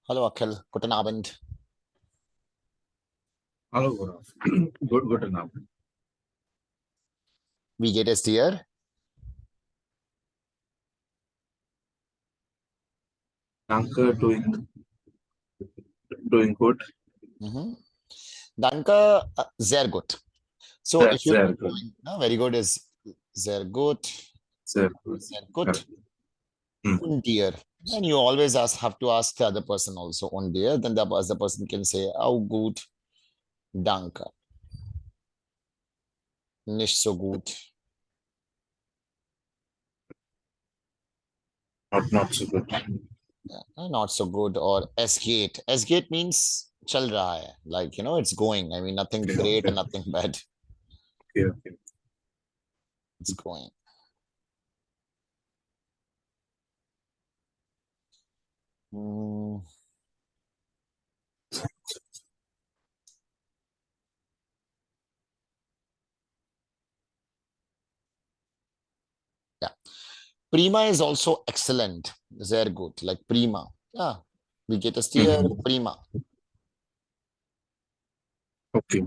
Hallo Akhil, guten Abend. Hello, good enough. Wie geht es dir? Danke, doing good. Mhm. Danke, sehr gut. So if That's you very good. no, very good is sehr gut, Very good. sehr gut, Hmm. und dir. And you always have to ask the other person also und dir. Then the other person can say, oh gut, danke. Nicht so gut. Not so good. Not so good. Or S-gate. S-gate means chal raha hai. Like, it's going. I mean, nothing great and nothing bad. Okay. It's going. Hmm. Yeah. Prima is also excellent. Sehr gut. Like prima. Yeah. We get a steer. Prima. Okay.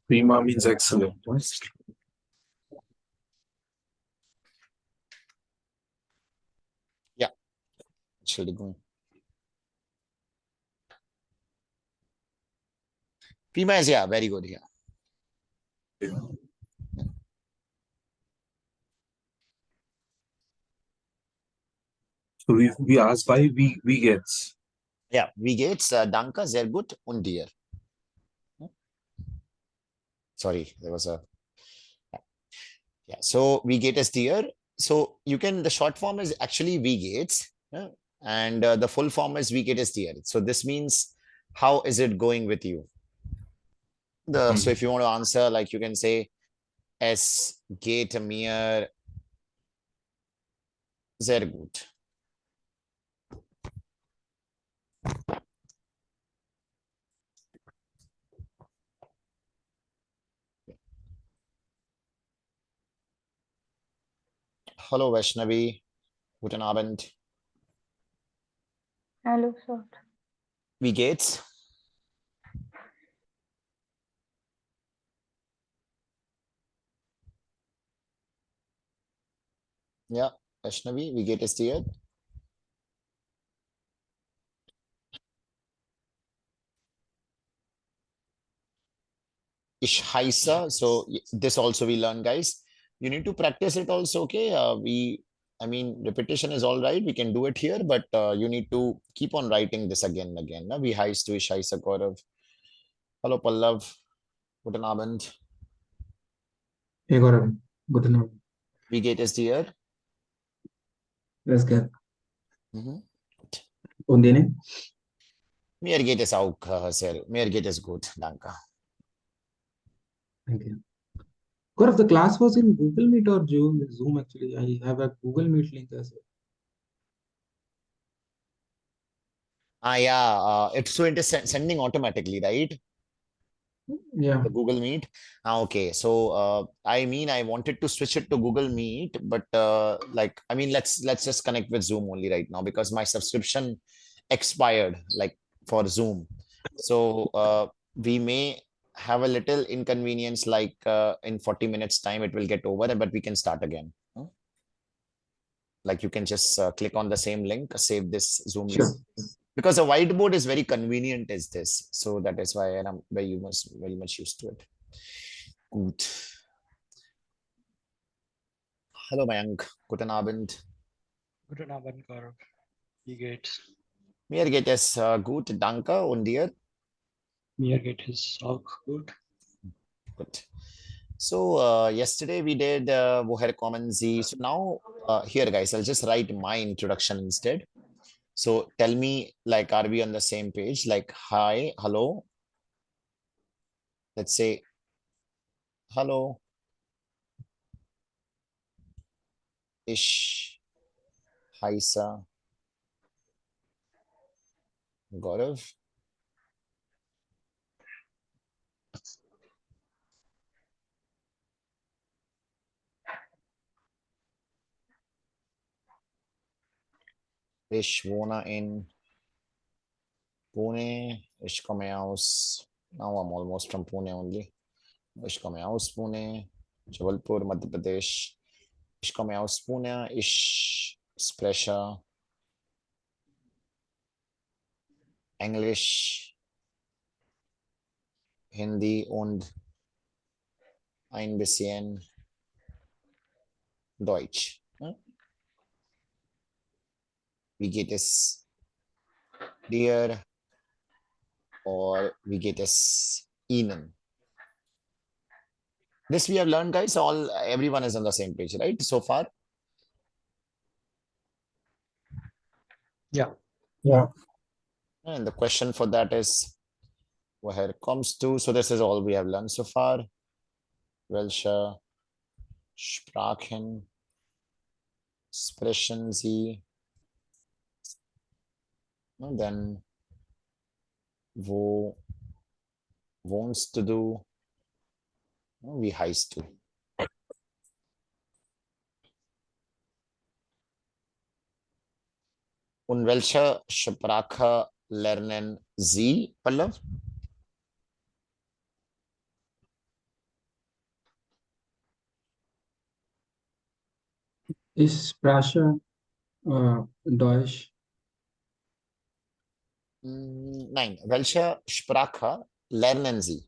Prima means excellent. Yeah. Entschuldigung. Prima is, yeah, very good. Yeah. So we asked why we gets. Yeah. Wie geht's? Danke, sehr gut und dir. Sorry, there was a. Yeah. So we get a steer. So you can, the short form is actually we gates. Yeah? And the full form is we get a steer. So this means, how is it going with you? So if you want to answer, like you can say, es geht mir sehr gut. Hallo Vaishnavi, guten Abend. Hallo, Sir. Wie geht's? Ja, Vaishnavi, wie geht es dir? Ich heiße, so this also we learn, guys. You need to practice it also, okay? I mean, repetition is all right. We can do it here, but you need to keep on writing this again and again. Na? Wie heißt du? Ich heiße Gaurav. Hallo Pallav, guten Abend. Hey Gaurav, good enough. Wie geht es dir? Let's get Mhm. on the Mir geht es auch sehr, mir geht es gut, danke. Thank you. Gaurav, the class was in Google Meet or Zoom actually. I have a Google Meet link as well. Yeah, so it is sending automatically, right? Yeah. The Google Meet. Okay, so I mean, I wanted to switch it to Google Meet, but like, I mean, let's just connect with Zoom only right now because my subscription expired, like for Zoom. So we may have a little inconvenience, like in 40 minutes time it will get over, but we can start again. Huh? Like you can just click on the same link, save this Zoom link. Sure. Because a whiteboard is very convenient as this, so that is why I'm very much used to it. Gut. Hallo Mayank, guten Abend. Guten Abend, Gaurav. Wie geht's? Mir geht es gut, danke. Und dir? Mir geht es auch gut. Good. So yesterday we did Woher Common Z. So now here guys, I'll just write my introduction instead. So tell me, like, are we on the same page? Like, hi, hello. Let's say hello. Ish, Haisa, Gaurav. Ich wohne in Pune. Ich komme aus. Now I'm almost from Pune only. Ich komme aus Pune. Jabalpur, Madhya Pradesh. Ich komme aus Pune. Ich spreche Englisch, Hindi und ein bisschen Deutsch. Wie geht es dir or wie geht es Ihnen? This we have learned, guys. Everyone is on the same page, right? So far. Yeah. Yeah. And the question for that is where it comes to. So this is all we have learned so far. Welche Sprachen sprechen Sie? And then wo wohnst du? Wie heißt du? Und welche Sprache lernen Sie, Pallav? Ich spreche Deutsch. Nein, welche Sprache lernen Sie?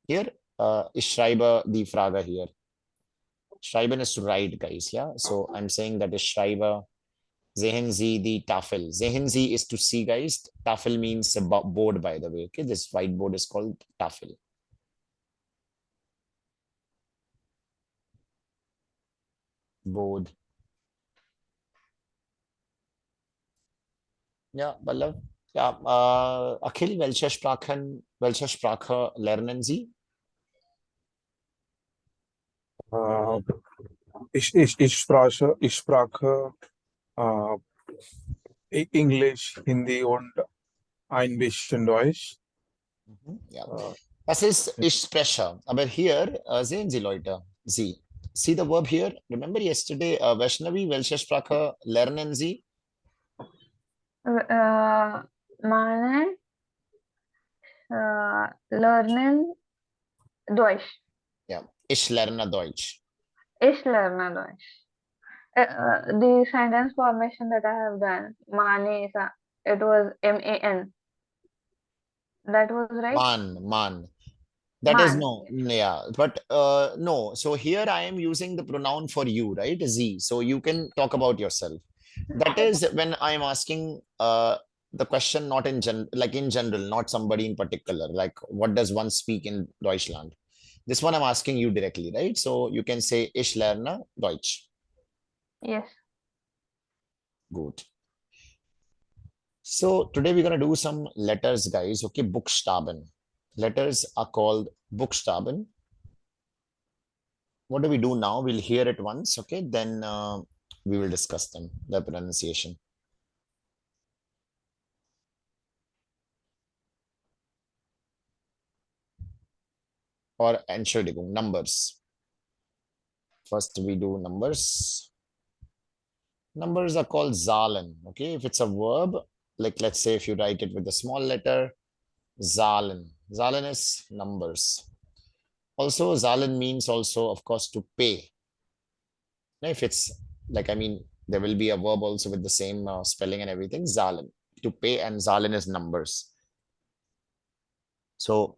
Hier, ich schreibe die Frage hier. Schreiben is to write, guys, yeah? So I'm saying that ich schreibe, sehen Sie die Tafel. Sehen Sie is to see, guys. Tafel means a board, by the way, okay? This whiteboard is called Tafel. Board. Ja, Pallav. Ja, Akhil, welche Sprache lernen Sie? Uh, ich spreche Englisch, Hindi und ein bisschen Deutsch. Ja. Uh, Das ist ich spreche. Aber hier sehen Sie, Leute, Sie. See the verb here? Remember yesterday, Vaishnavi, welche Sprache lernen Sie? Meine lernen Deutsch. Ja, ich lerne Deutsch. Ich lerne Deutsch. The sentence formation that I have done, Mane, it was MAN. That was right? Man. That is Man. no, yeah, but no. So here I am using the pronoun for you, right? Z. So you can talk about yourself. That is when I am asking the question not in like in general, not somebody in particular. Like what does one speak in Deutschland? This one I'm asking you directly, right? So you can say ich lerne Deutsch. Yes. Good. So today we're gonna do some letters, guys. Okay, Buchstaben. Letters are called Buchstaben. What do we do now? We'll hear it once, okay? Then we will discuss them, the pronunciation. Or Entschuldigung, numbers. First we do numbers. Numbers are called Zahlen, okay? If it's a verb, like let's say if you write it with a small letter, Zahlen. Zahlen is numbers. Also, Zahlen means also, of course, to pay. Now, if it's like, I mean, there will be a verb also with the same spelling and everything, Zahlen. To pay, and Zahlen is numbers. So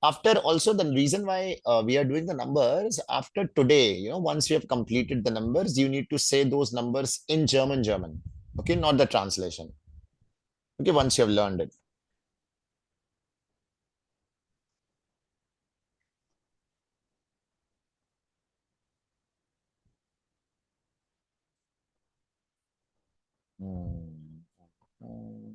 after also the reason why we are doing the numbers after today, once you have completed the numbers, you need to say those numbers in German, okay, not the translation, okay, once you have learned it. Hmm. Hmm.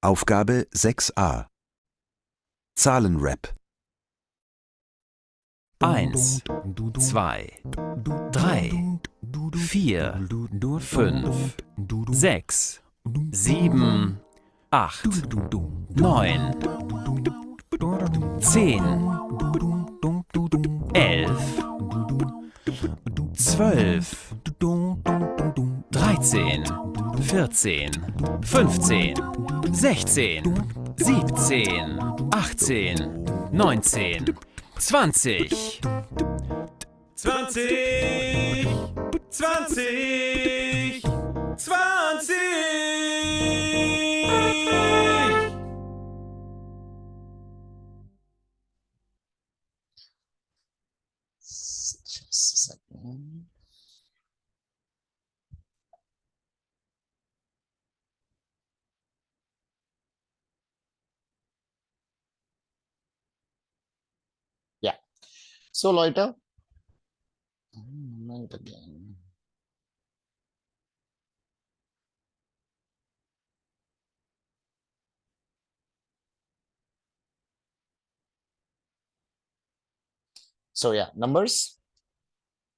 Aufgabe 6a. Zahlenrap. 1, 2, 3, 4, 5, 6, 7, 8, 9, 10, 11, 12, 13, 14, 15, 16, 17, 18, 19, 20. 20, 20, 20. Just a second. Yeah. So Loiter. Moment again. So yeah, numbers.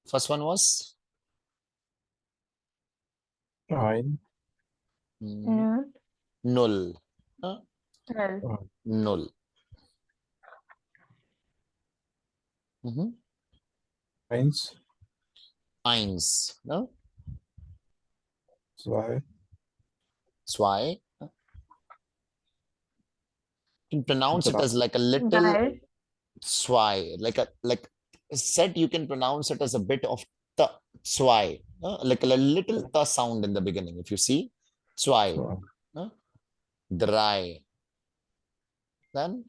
First one was 9, null. Null. Null. Mhm. 1, Eins. No? 2, Zwei. You can pronounce it as drei, like a little Guys, zwei, like said you can pronounce it as a bit of the zwei, like a little the sound in the beginning. If you see zwei, 2, drei, then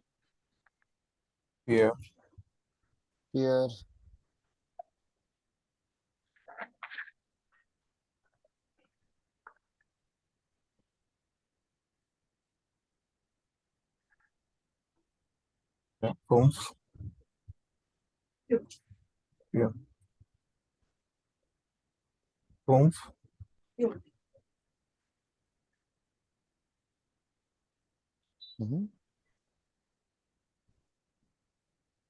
4, here, ja, 5, 4, 5, mhm.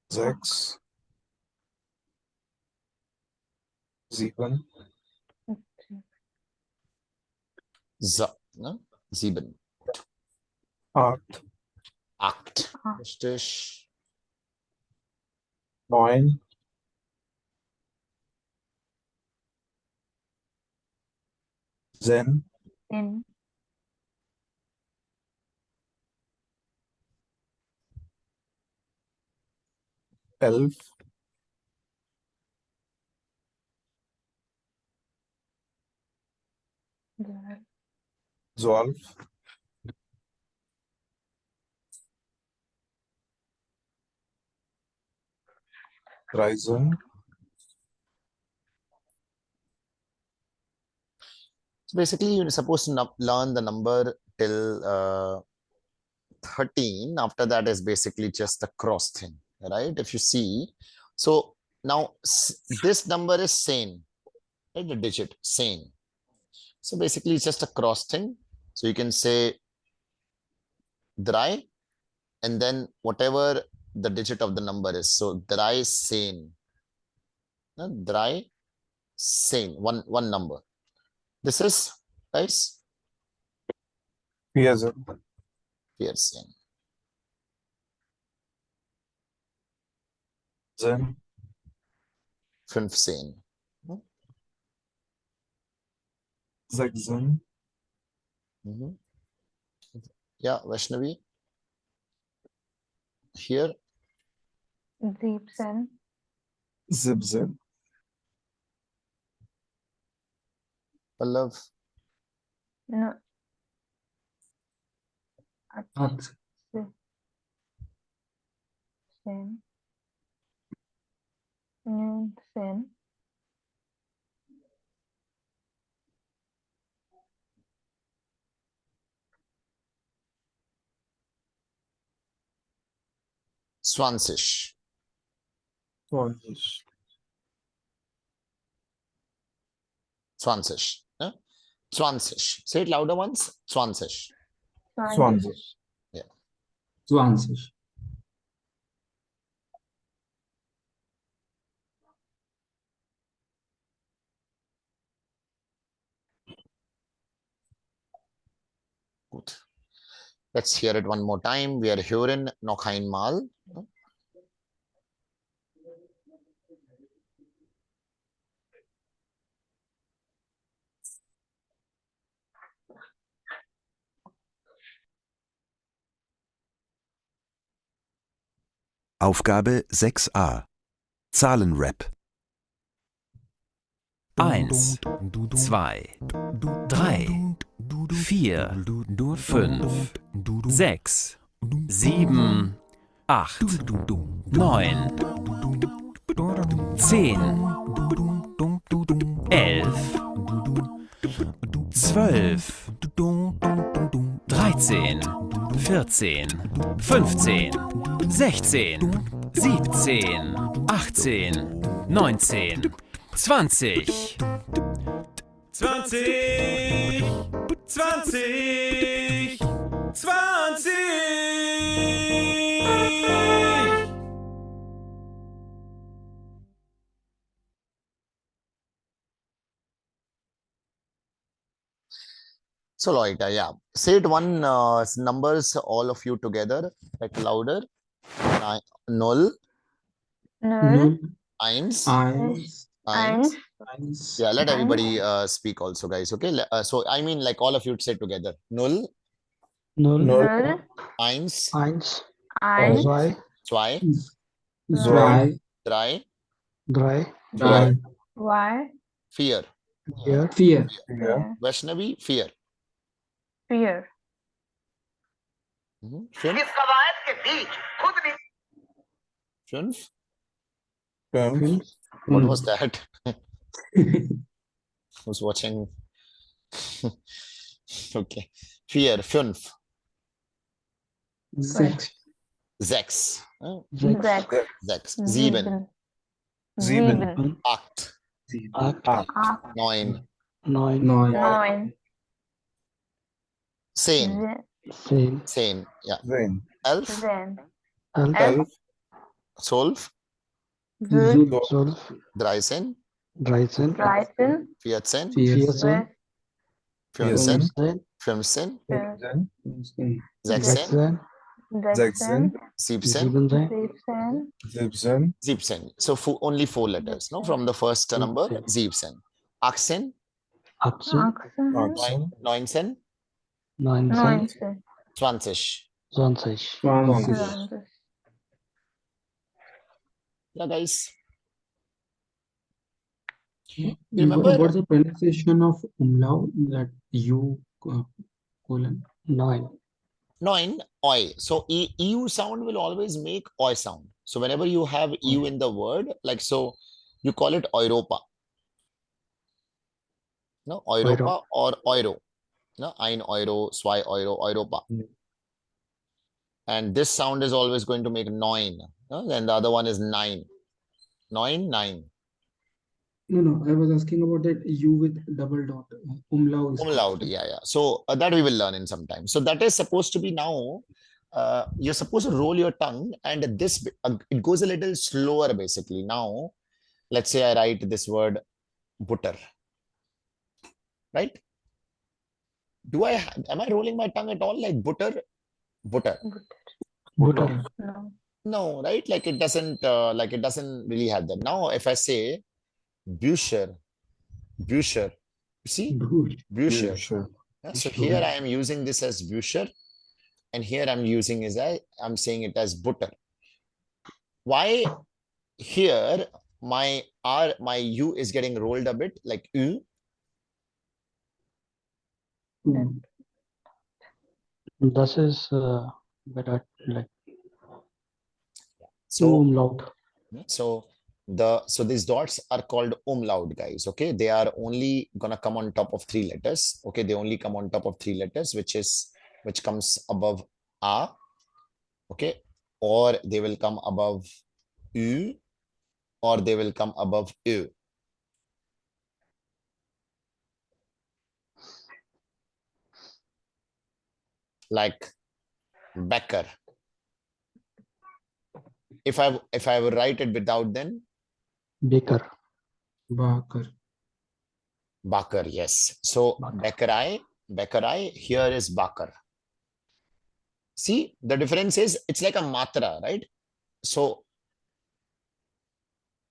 6, 7, So, ne? 7, 8, 8. Richtig. 9, 10, 10, 11, 12, 13, So basically, you're supposed to learn the number till 13. After that is basically just the cross thing, right? If you see, so now this number is sane, right? The digit sane. So basically, it's just a cross thing. So you can say dry, and then whatever the digit of the number is. So dry sane, dry sane, one number. This is guys 4, fear sane. 10, 5 sane. 16, Mhm. Yeah, Vaishnavi. Here, 17, 17, Pallav, no, 8, 10, 19, Swansish, 20, Swansish. Swansish. Say it louder once. Swansish. 20. 20. Gut. Let's hear it one more time. Wir hören noch einmal. Aufgabe 6a. Zahlenrap. 1, 2, 3, 4, 5, 6, 7, 8, 9, 10, 11, 12, 13, 14, 15, 16, 17, 18, 19, 20. 20, 20, 20. So Leute, yeah. Say it one numbers, all of you together, like louder. Null, Null, 1, 1, 1. 1, Yeah, let 1, everybody speak also, guys. Okay. So I mean, like all of you say together. Null, 0, 0, 1, 1, 1, 2, 2, 2, 3, 3, 4. 3, Y, Fear. 4, 4, fear, Vaishnavi, fear. fear, Fünf, 5. 5, 5, What was that? Who's watching? Okay. Fear, 5. 6, 6. 6, 6, 6. 7. 7, 7, 7, 8. 8, 8, 9. 9, 9, 9, 10. 10, 10. Yeah. 10, 11. 10, 11, 11, 12. 12, 12, 13. 13, 13, 14. 14, 15. 15, 15. 15, 16. 16, 17. 17, 17, 17, 17. So only 4 letters. No, from the first number, 17. 18. 18, 18, 19, 19, 19, 20. 20. 20. 20. Yeah, guys. You What's remember? the pronunciation of umlaut, that U colon? 9. 9, oi. So EU sound will always make oi sound. So whenever you have EU in the word, like so, you call it Europa. No, Europa or Euro. No, ein Euro, zwei Euro, Europa. And this sound is always going to make 9. No? Then the other one is 9. 9, 9. No, I was asking about that U with double dot. Umlaut is Umlaut, yeah, yeah. So that we will learn in some time. So that is supposed to be now, you're supposed to roll your tongue and this, it goes a little slower basically. Now, let's say I write this word butter, right? Am I rolling my tongue at all like butter? Butter. Butter. No. No, right? Like it doesn't really have that. Now, if I say Bücher, Bücher, you see? good. Bücher. sure. Yeah, so here I am using this as Bücher, and here I'm using I'm saying it as butter. Why here my U is getting rolled a bit like U? This is better, like So umlaut. so these dots are called umlaut, guys. Okay, they are only gonna come on top of 3 letters. Okay, they only come on top of 3 letters, which comes above A. Okay, or they will come above U, or they will come above U. like Becker. If I would write it without then Baker. Bakar. Bakar, yes. So Bakar. Beckerai, here is Bakar. See, the difference is it's like a matra, right? So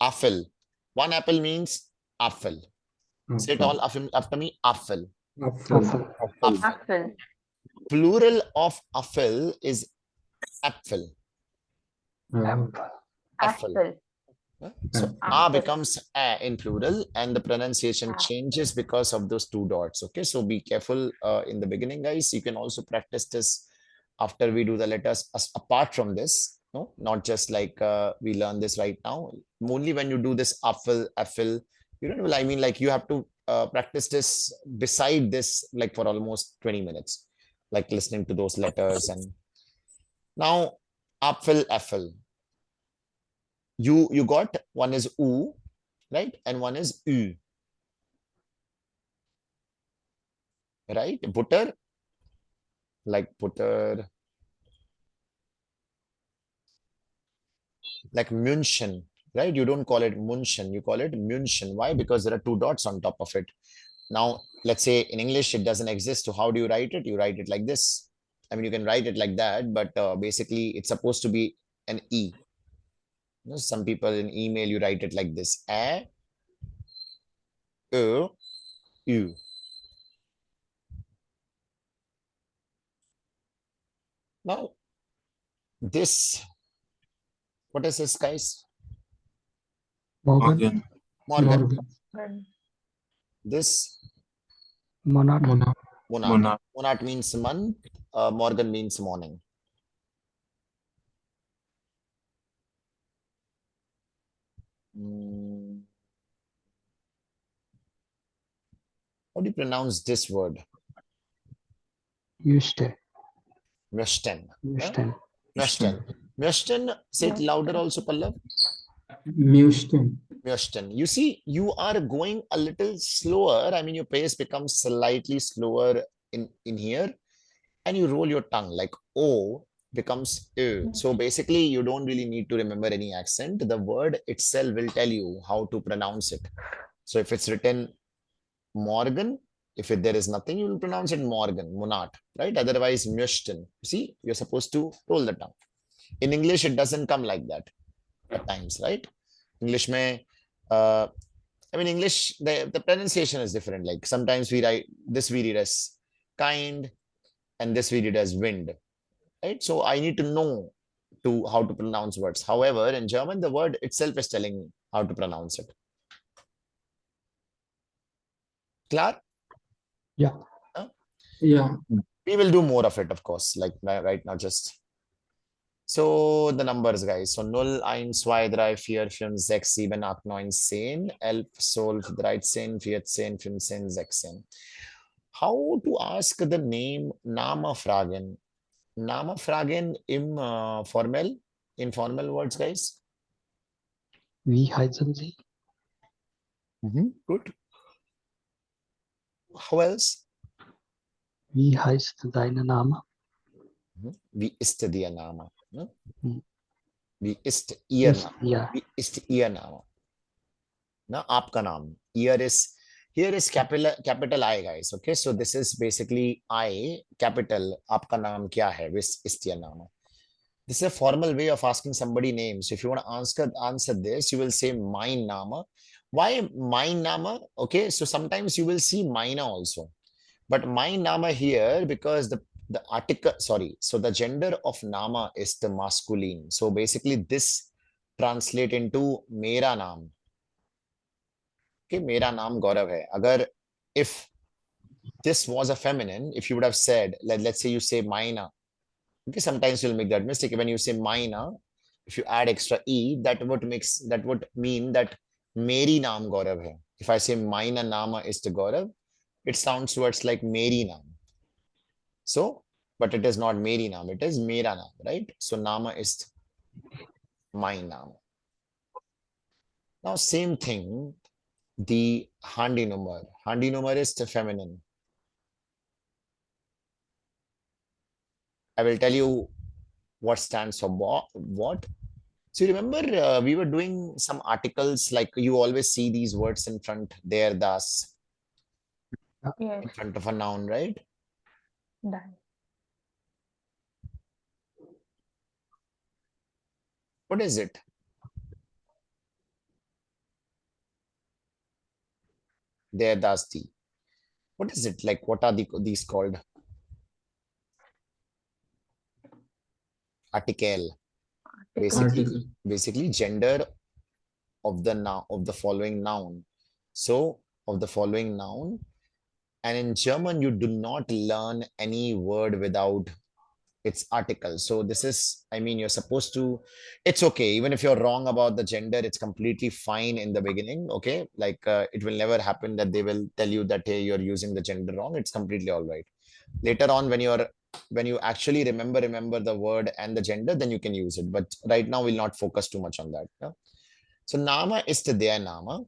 apple. One apple means apple. Say it all after me, apple. Apfel. Apple. Apple. Plural of apple is apple. Apple. Apple. Apple. So Apple. a becomes a in plural and the pronunciation changes because of those two dots. Okay, so be careful in the beginning, guys. You can also practice this after we do the letters apart from this. No, not just like we learn this right now. Only when you do this apple, you don't know. I mean, like you have to practice this beside this, like for almost 20 minutes, like listening to those letters. And now, apple. You got one is u, right, and one is u, right? Butter, like butter, like München, right? You don't call it München, you call it München. Why? Because there are two dots on top of it. Now, let's say in English it doesn't exist. So how do you write it? You write it like this. I mean, you can write it like that, but basically it's supposed to be an e. You know, some people in email you write it like this: a, u. Now, this, what is this, guys? Morgan. Morgan. Good. This Monarch. monad. Monad means month. Morgan means morning. How do you pronounce this word? Houston. Mjösten. Houston. Mjösten. Mjösten. Say it louder also, Pallav. Mjösten. Mjösten. You see, you are going a little slower. I mean, your pace becomes slightly slower in here, and you roll your tongue like O becomes O. So basically, you don't really need to remember any accent. The word itself will tell you how to pronounce it. So if it's written Morgan, if there is nothing, you will pronounce it Morgan, Monat, right? Otherwise, Mjösten. See, you're supposed to roll the tongue. In English, it doesn't come like that at times, right? English may, I mean, English, the pronunciation is different. Like sometimes we write this, we read as kind, and this we read as wind, right? So I need to know how to pronounce words. However, in German, the word itself is telling me how to pronounce it. Clear? Yeah. Yeah. We will do more of it, of course, like right now, just. So the numbers, guys. So 0, 1, 2, 3, 4, 5, 6, 7, 8, 9, 10, 11, 12, 13, 14, 15, 16. How to ask the name Nama Fragen? Nama Fragen im formal, informal words, guys. Wie heißen Sie? Good. How else? Wie heißt dein Name? Wie ist der Name? Mhm. Wie ist Ihr Ist, Name? ja. Wie ist Ihr Name? Na, आपका नाम. Here is capital I, guys. Okay, so this is basically I, capital. आपका नाम क्या है? Vis ist Ihr Name. This is a formal way of asking somebody name. So if you want to answer this, you will say mein Name. Why mein Name? Okay, so sometimes you will see meine also. But mein Name here, because the article, sorry, so the gender of Nama is the masculine. So basically this translate into मेरा नाम. Okay, मेरा नाम गौरव है. अगर if this was a feminine, if you would have said, let's say you say Maina. Okay, sometimes you'll make that mistake. When you say Maina, if you add extra e, that would mean that Meri naam Gaurav hai. If I say Maina nama is the Gaurav, it sounds towards like Meri naam. So, but it is not Meri naam, it is Mera naam, right? So nama is my naam. Now, same thing, the Handi number. Handi number is the feminine. I will tell you what stands for what. So you remember we were doing some articles, like you always see these words in front there, das, Yes, in front of a noun, right? done. What is it? There, das, the. What is it like? What are these called? Article. Basically, Article. basically gender of the noun, of the following noun. So of the following noun, and in German you do not learn any word without its article. So this is, I mean, you're supposed to, it's okay even if you're wrong about the gender, it's completely fine in the beginning. Okay, like it will never happen that they will tell you that, hey, you're using the gender wrong. It's completely all right. Later on, when you actually remember the word and the gender, then you can use it, but right now we'll not focus too much on that. Yeah? So nama is the their nama.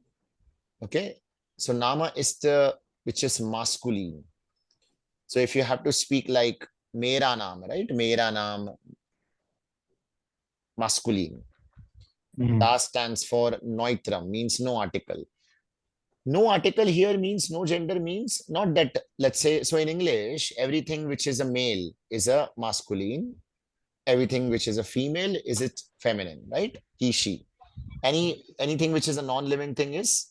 Okay, so nama is the, which is masculine. So if you have to speak like mera naam, right? Mera naam, masculine. Da stands for neutrum, means no article. No article here means no gender, means not that, let's say, so in English, everything which is a male is a masculine, everything which is a female is it feminine, right? He, she. Anything which is a non-living thing is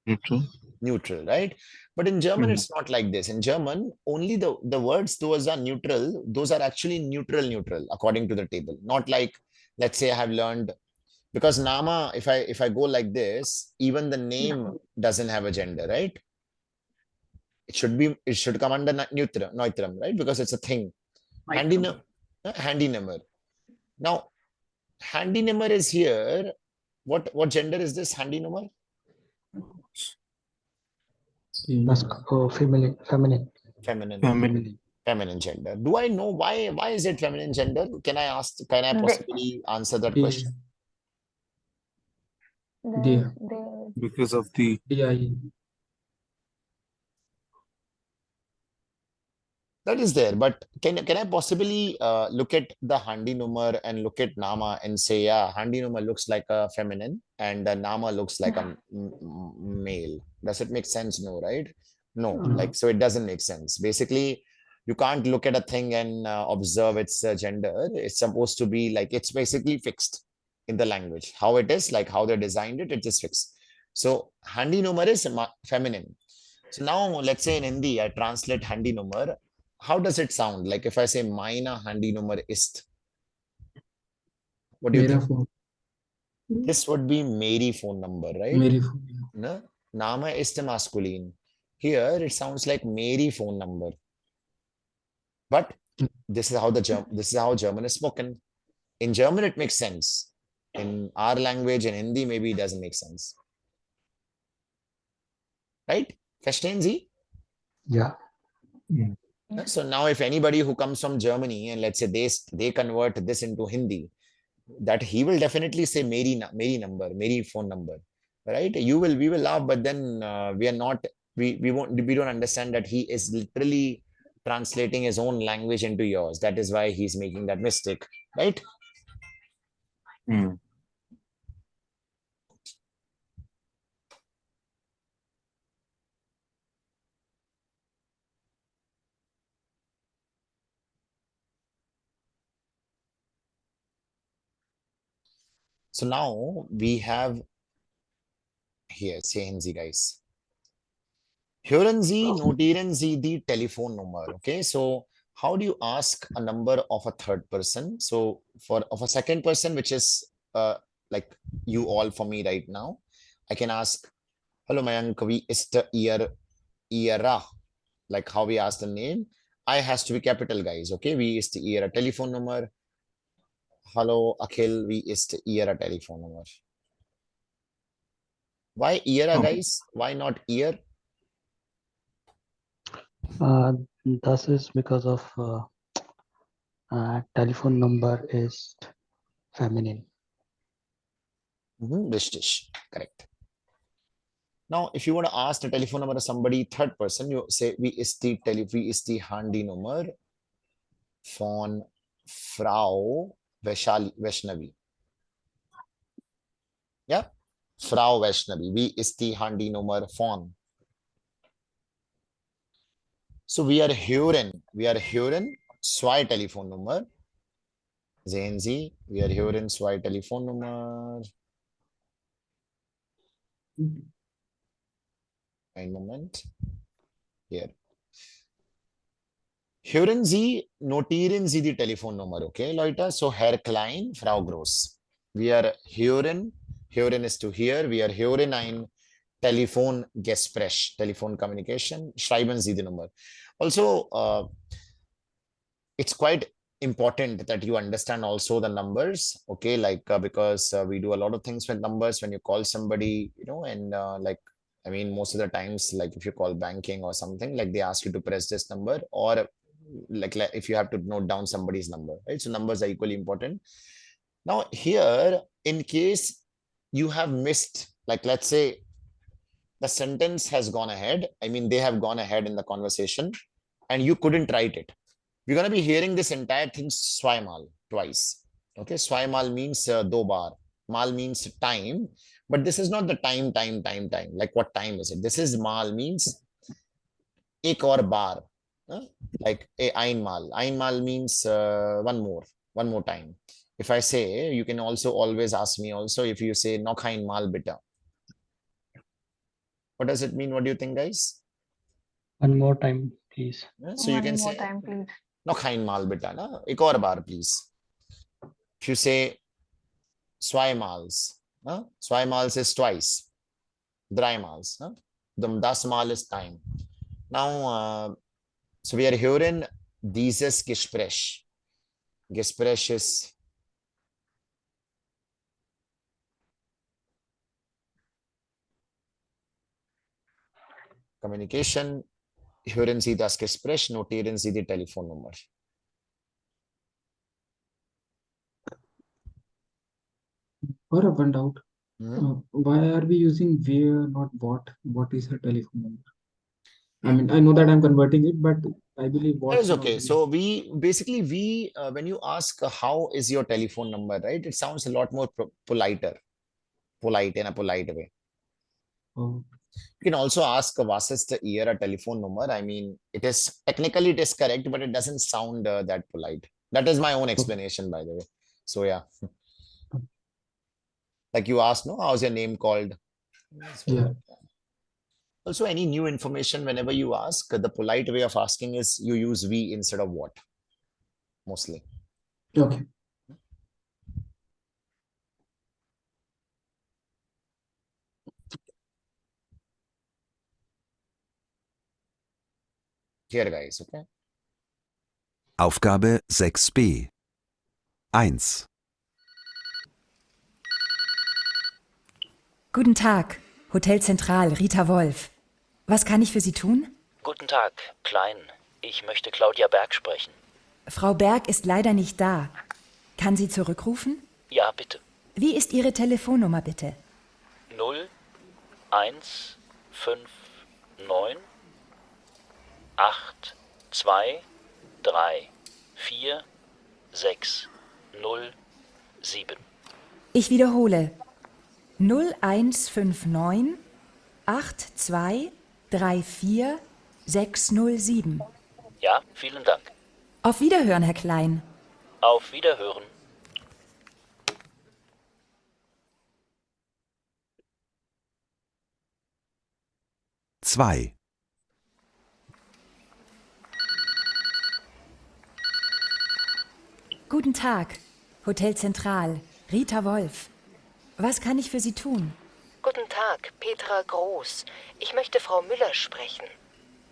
Neutral. neutral, right? But in German, it's not like this. In German, only the words those are neutral, those are actually neutral, according to the table. Not like, let's say I have learned, because nama, if I go like this, even the name doesn't have a gender, right? It should come under neutrum, right? Because it's a thing. Handy, handy number. Now, handy number is here. What gender is this handy number? Feminine. Feminine. Family. Feminine gender. Do I know why is it feminine gender? Can I possibly answer that question? They, Because of the That is there, but can I possibly look at the handi number and look at nama and say, yeah, handi number looks like a feminine and nama looks like a male? Does it make sense? No, right? No, like, so it doesn't make sense. Basically, you can't look at a thing and observe its gender. It's supposed to be like, it's basically fixed in the language. How it is, like how they designed it, it is fixed. So handi number is feminine. So now let's say in Hindi, I translate handi number. How does it sound? Like if I say Maina handi number ist, what do you think? phone. This would be Mary phone number, right? Mary phone. No? Nama ist masculine. Here it sounds like Mary phone number. But this is how German is spoken. In German, it makes sense. In our language, in Hindi, maybe it doesn't make sense. Right? Verstehen Sie? Yeah. So now if anybody who comes from Germany and let's say they convert this into Hindi, that he will definitely say Mary number, Mary phone number, right? We will laugh, but then we are not, we don't understand that he is literally translating his own language into yours. That is why he's making that mistake, right? So now we have here, sehen Sie guys. Hören Sie, notieren Sie die Telefonnummer. Okay, so how do you ask a number of a third person? So of a second person, which is like you all for me right now, I can ask, hello Mayank, wie ist Ihre? Like how we ask the name. I has to be capital, guys. Okay, wie ist Ihre Telefonnummer? Hello Akhil, wie ist Ihre Telefonnummer? Why Ihre, guys? Why not ear? This is because of telephone number is feminine. Richtig, correct. Now, if you want to ask the telephone number of somebody, third person, you say, wie ist die Handynummer von Frau Vaishnavi? Yeah, Frau Vaishnavi, wie ist die Handynummer von? So wir hören zwei Telefonnummer. Sehen Sie, wir hören zwei Telefonnummer. Einen Moment. Hier. Notieren Sie die Telefonnummer, okay, Leute? So Herr Klein, Frau Groß. Wir hören ist to hear, wir hören ein Telefongespräch, Telefon Communication. Schreiben Sie die Nummer. Also, it's quite important that you understand also the numbers, okay, like because we do a lot of things with numbers when you call somebody, and like, I mean, most of the times, like if you call banking or something, like they ask you to press this number, or like if you have to note down somebody's number, right? So numbers are equally important. Now here, in case you have missed, like let's say the sentence has gone ahead, I mean, they have gone ahead in the conversation and you couldn't write it. We're going to be hearing this entire thing swaimal twice. Okay, swaimal means do bar. Mal means time, but this is not the time. Like what time is it? This is mal means ek or bar. Like a ein mal. Ein mal means one more time. If I say, you can also always ask me also if you say noch ein mal bitte. What does it mean? What do you think, guys? One more time, please. So you can One more say time, please. noch ein mal bitte. Na? Ek aur bar, please. If you say Swimals, Swimals is twice. Dreimals. Das Mal is time. Now, so we are hearing dieses Gespräch. Gespräch is Communication. Hören Sie das Gespräch, notieren Sie die Telefonnummer. Or up and out. Mhm. Why are we using where, not what? What is her telephone number? I mean, I know that I'm converting it, but I believe what. That is okay. So we basically when you ask how is your telephone number, right? It sounds a lot more polite in a polite way. Oh, You can also ask was is the year a telephone number. I mean, it is technically it is correct, but it doesn't sound that polite. That is my own explanation, by the way. So yeah, like you asked, no, how's your name called? So, yeah. also, any new information whenever you ask, the polite way of asking is you use we instead of what, mostly. Okay. Here, guys, okay? Aufgabe 6b. 1. Guten Tag, Hotel Zentral, Rita Wolf. Was kann ich für Sie tun? Guten Tag, Klein. Ich möchte Claudia Berg sprechen. Frau Berg ist leider nicht da. Kann sie zurückrufen? Ja, bitte. Wie ist Ihre Telefonnummer bitte? 0 1 5 9 8 2 3 4 6 0 7. Ich wiederhole. 0159 82 34 607. Ja, vielen Dank. Auf Wiederhören, Herr Klein. Auf Wiederhören. Zwei. Guten Tag, Hotel Zentral, Rita Wolf. Was kann ich für Sie tun? Guten Tag, Petra Groß. Ich möchte Frau Müller sprechen.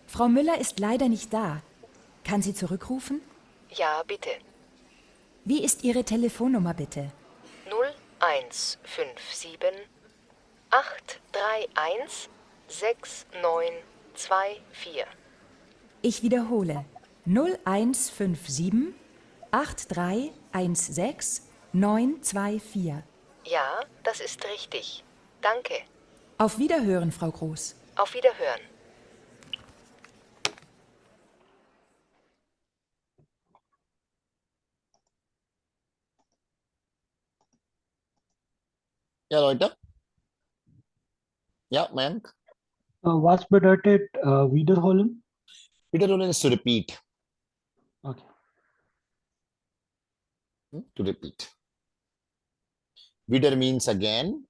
Frau Müller ist leider nicht da. Kann sie zurückrufen? Ja, bitte. Wie ist Ihre Telefonnummer bitte? 0157 831 6924. Ich wiederhole. 0157 8316 924. Ja, das ist richtig. Danke. Auf Wiederhören, Frau Groß. Auf Wiederhören. Ja, Leute. Ja, Mayank. Was bedeutet wiederholen? Wiederholen is to repeat. Okay. To repeat. Wieder means again,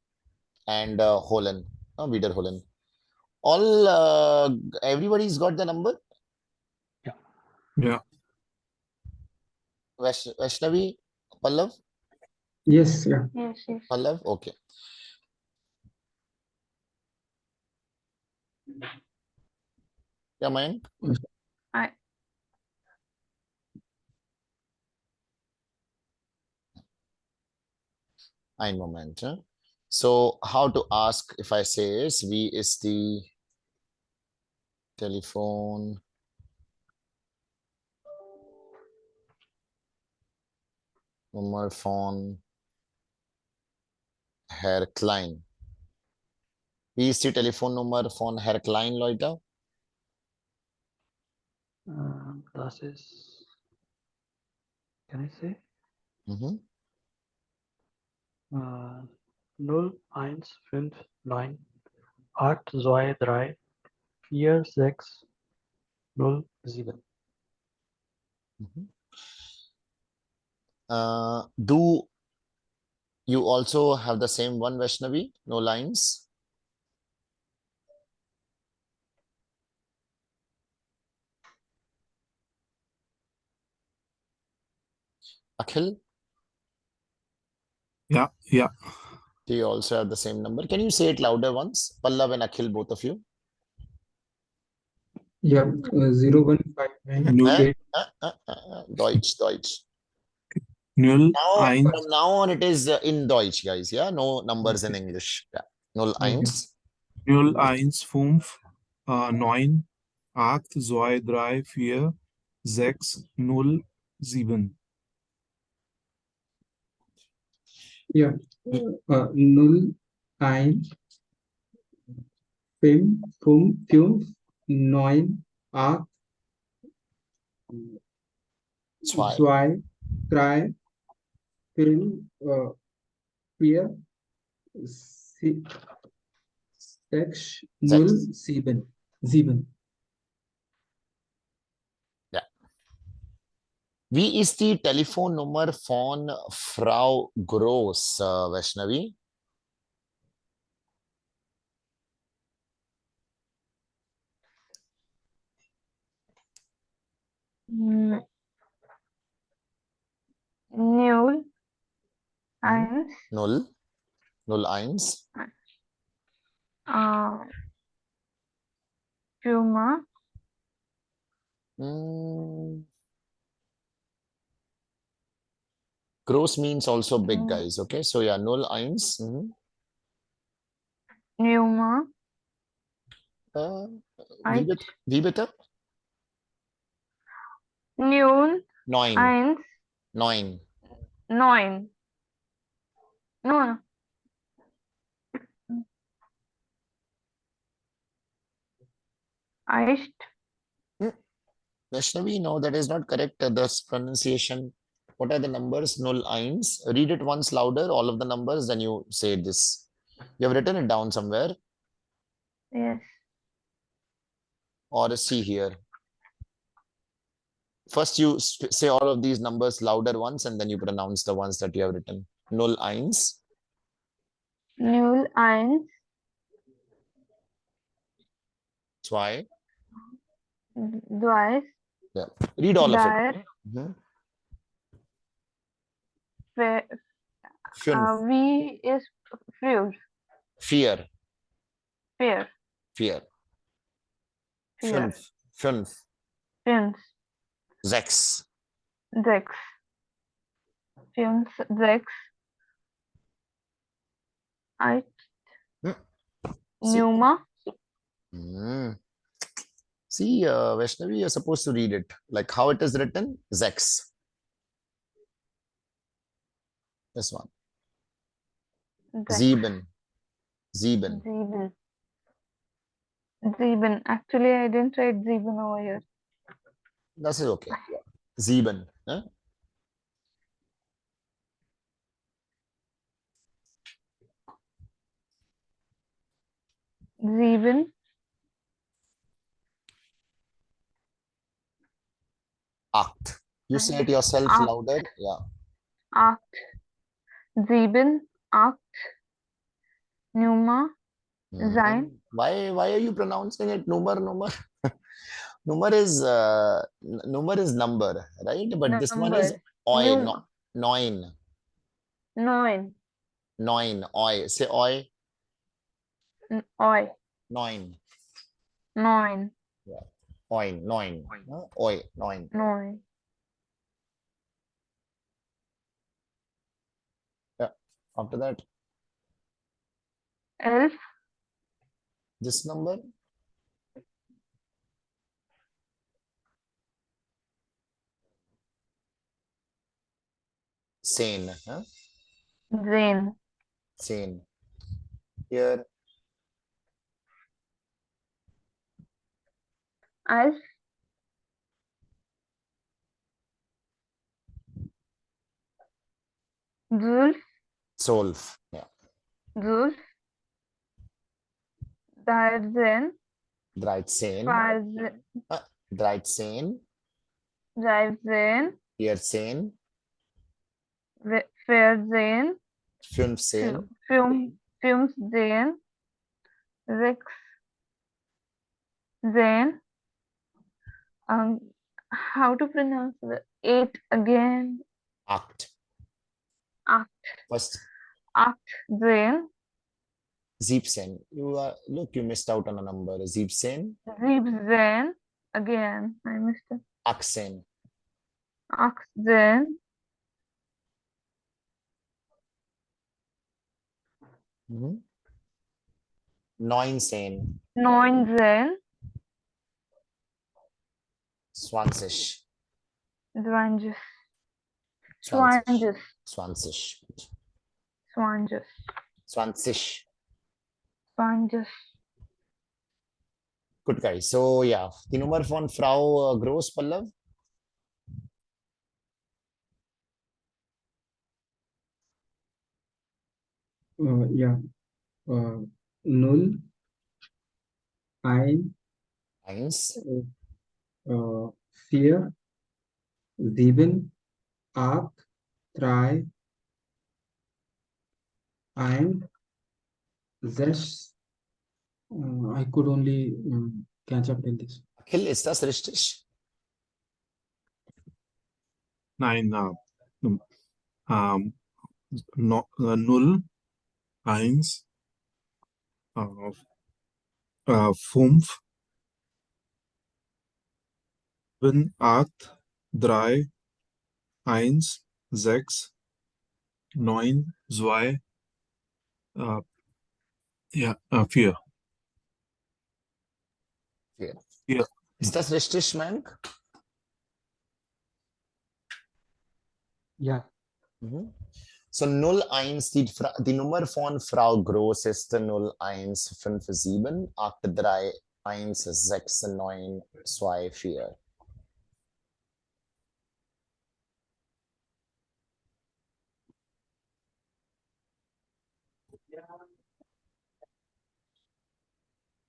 and holen. Wiederholen. All everybody's got the number. Yeah. Vaishnavi, Pallav, Yes, yeah. Yes, yes. Pallav. Okay. Yeah, Mayank. I Ein Moment. So how to ask if I say is V is the telephone number von Herr Klein. Wie ist die Telefonnummer von Herr Klein, Leute? Das ist, can I say? Mhm. 0159 823 4607. Mhm. Do you also have the same one, Vaishnavi? No lines? Akhil, Yeah. Yeah. do you also have the same number? Can you say it louder once? Pallav and Akhil, both of you. Yeah, 0159 Null, Deutsch. null, Now, eins, from now on, it is in Deutsch, guys. Yeah, no numbers in English. Yeah. 01. null, eins, fünf, 9, 8, 2, 3, 4, 6, 0, 7. Yeah, 0, 1, 5, 5, 9, 8, 2. 2, 3, 4, 6, 0, 7. 7. Ja. Wie ist die Telefonnummer von Frau Groß, Vaishnavi? mm, 0, 1, 0, 01. Puma, Groß means also big, guys. Okay, so yeah, 01. Numa, Wie bitte? 0, 9. 1, 9. 9. No. Eist, Vaishnavi, no, that is not correct. This pronunciation. What are the numbers? 01. Read it once louder, all of the numbers, then you say this. You have written it down somewhere, yes. or see here. First, you say all of these numbers louder once, and then you pronounce the ones that you have written. 01. 0, 1, 2. 2, Yeah. Read all of it. 3, 4, 5. V is fruit, Fear. fear, Fear. fear, 5. 5. 5, 6. 6, 5, 6, Eist, See, Numa, see Vaishnavi, you're supposed to read it like how it is written. Zex. This one. 6, Sieben. Sieben. Sieben. Actually, I didn't write sieben over here. Das ist okay. Sieben. Ne? Sieben. Acht. You say it yourself Acht. louder. Yeah. Acht. Sieben. Acht. Nummer. Sein. Why are you pronouncing it Nummer? Number is number, right? But this one is Number. oi, Nummer. neun. Neun. Neun. Oi. Say oi. Oi. Neun. Neun. Yeah. Oi. Neun. Oi. Neun. Neun. Yeah. After that, Elf. this number. Sane. Huh? Zehn. Sane. Here. Alf. Zulf. Zwölf. Yeah. Zulf. Dreizehn. 13. Dreizehn. 13. Dreizehn. 14. 14. 15. 15. 16. How to pronounce the 8 again? Acht. Acht. First. 18. 17. You missed out on a number. 17. 17. Again, I missed it. 18. 18. Mhm. 19. 19. 20. 20. 20. 20. 20. 20. 20. 20. Good guys. So yeah, die Nummer von Frau Groß, Pallav. Yeah. 0, 1, 1. 4, 7, 8, 3, 1, 6. I could only catch up in this. Akhil, ist das richtig? Nein, no, 0, 1, 5, 7, 8, 3, 1, 6, 9, 2, ja, 4. Ja. Ist das richtig, Mank? Ja. So 01, die Nummer von Frau Groß ist 0157 83 16924.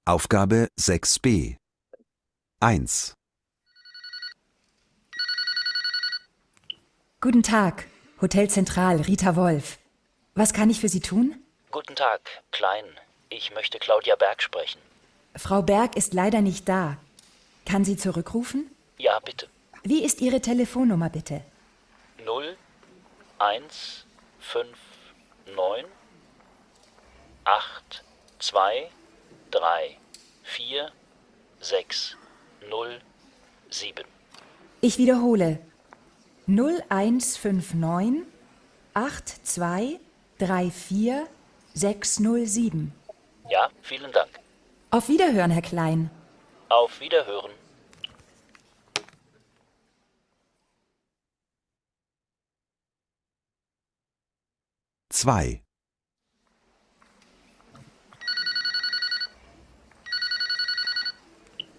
Aufgabe 6b. 1. Guten Tag, Hotel Zentral, Rita Wolf. Was kann ich für Sie tun? Guten Tag, Klein. Ich möchte Claudia Berg sprechen. Frau Berg ist leider nicht da. Kann sie zurückrufen? Ja, bitte. Wie ist Ihre Telefonnummer bitte? 0 1 5 9 8 2 3 4 6 0 7. Ich wiederhole. 0159 82 34 607. Ja, vielen Dank. Auf Wiederhören, Herr Klein. Auf Wiederhören.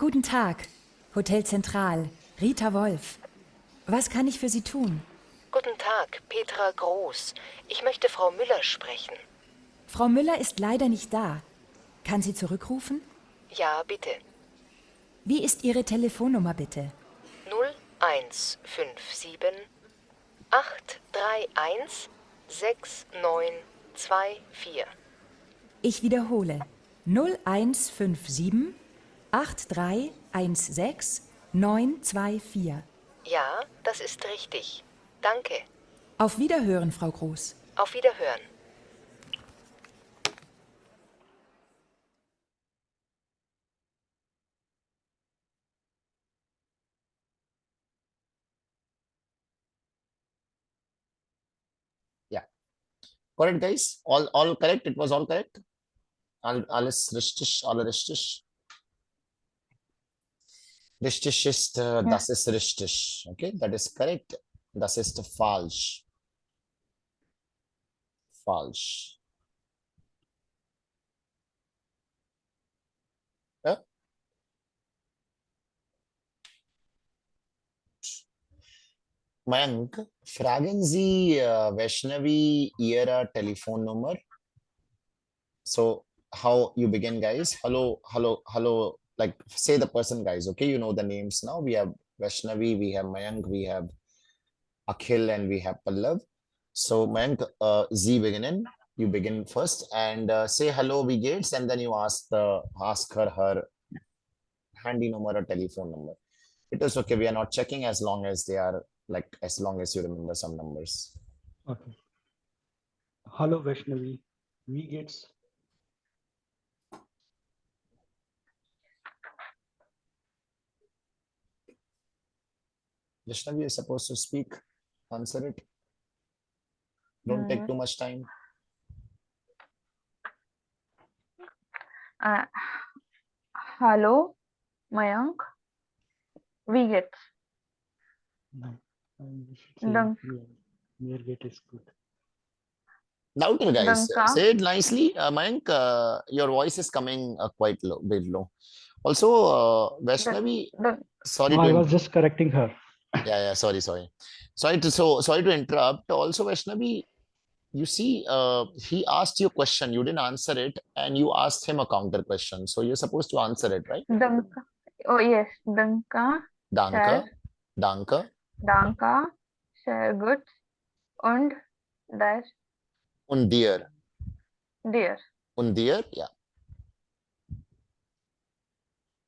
Guten Tag. Hotel Zentral. Rita Wolf. Was kann ich für Sie tun? Guten Tag, Petra Groß. Ich möchte Frau Müller sprechen. Frau Müller ist leider nicht da. Kann sie zurückrufen? Ja, bitte. Wie ist Ihre Telefonnummer bitte? 0157 831 6924. Ich wiederhole. 0157 8316 924. Ja, das ist richtig. Danke. Auf Wiederhören, Frau Groß. Auf Wiederhören. Yeah. Correct, guys. All correct. It was all correct. Alles richtig, alles richtig. Richtig ist, das ist richtig. Okay, that is correct. Das ist falsch. Falsch. Ja? Mayank, fragen Sie Vaishnavi Ihre Telefonnummer. So how you begin, guys? Hello, hello, hello. Like say the person, guys. Okay, you know the names now. We have Vaishnavi, we have Mayank, we have Akhil, and we have Pallav. So Mayank, Z beginning. You begin first and say hello, V Gates, and then you ask her handy number or telephone number. It is okay. We are not checking as long as they are like as long as you remember some numbers. Okay. Hello, Vaishnavi. We gets Vaishnavi is supposed to speak. Answer it. Don't take too much time. Hello, Mayank. We get. no. We should say Dunk. near gate is good. Louder, guys. Danka. Say it nicely. Mayank, your voice is coming quite low, bit low. Also, Vaishnavi, sorry No, to I was just correcting her. yeah, sorry. Sorry to interrupt. Also, Vaishnavi, you see, he asked you a question, you didn't answer it, and you asked him a counter question. So you're supposed to answer it, right? Danka. Oh yes, Danka. Danke, Sehr, danke, Danka. Sehr gut. Und das und dir, dir. yeah.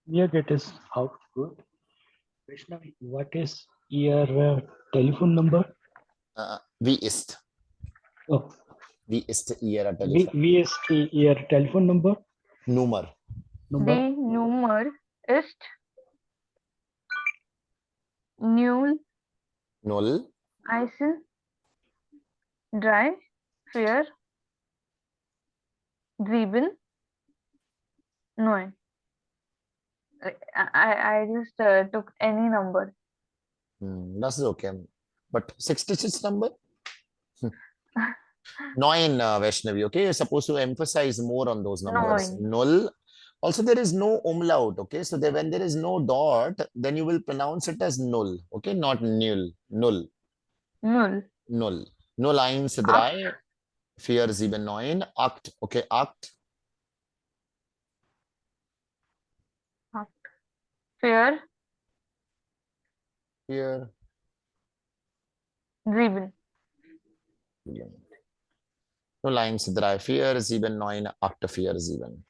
Near gate is out good. Vaishnavi, what is your telephone number? Wie ist? Oh, Wie ist Ihre Telefon? wie ist your telephone number? Nummer. Die Nummer ist 0 0 1 3 4 7 9. I just took any number. Das ist okay. But 66 number? 9, Vaishnavi, okay? You're supposed to emphasize more on those numbers. 9. Null. Also, there is no umlaut, okay? So when there is no dot, then you will pronounce it as null, okay? Not null. Null. 0 Null. Null 1, 3, 4, 7, 9. Acht, okay? Acht. 4 4, 7. Null 1, 3, 4, 7, 9. Acht, 4, 7.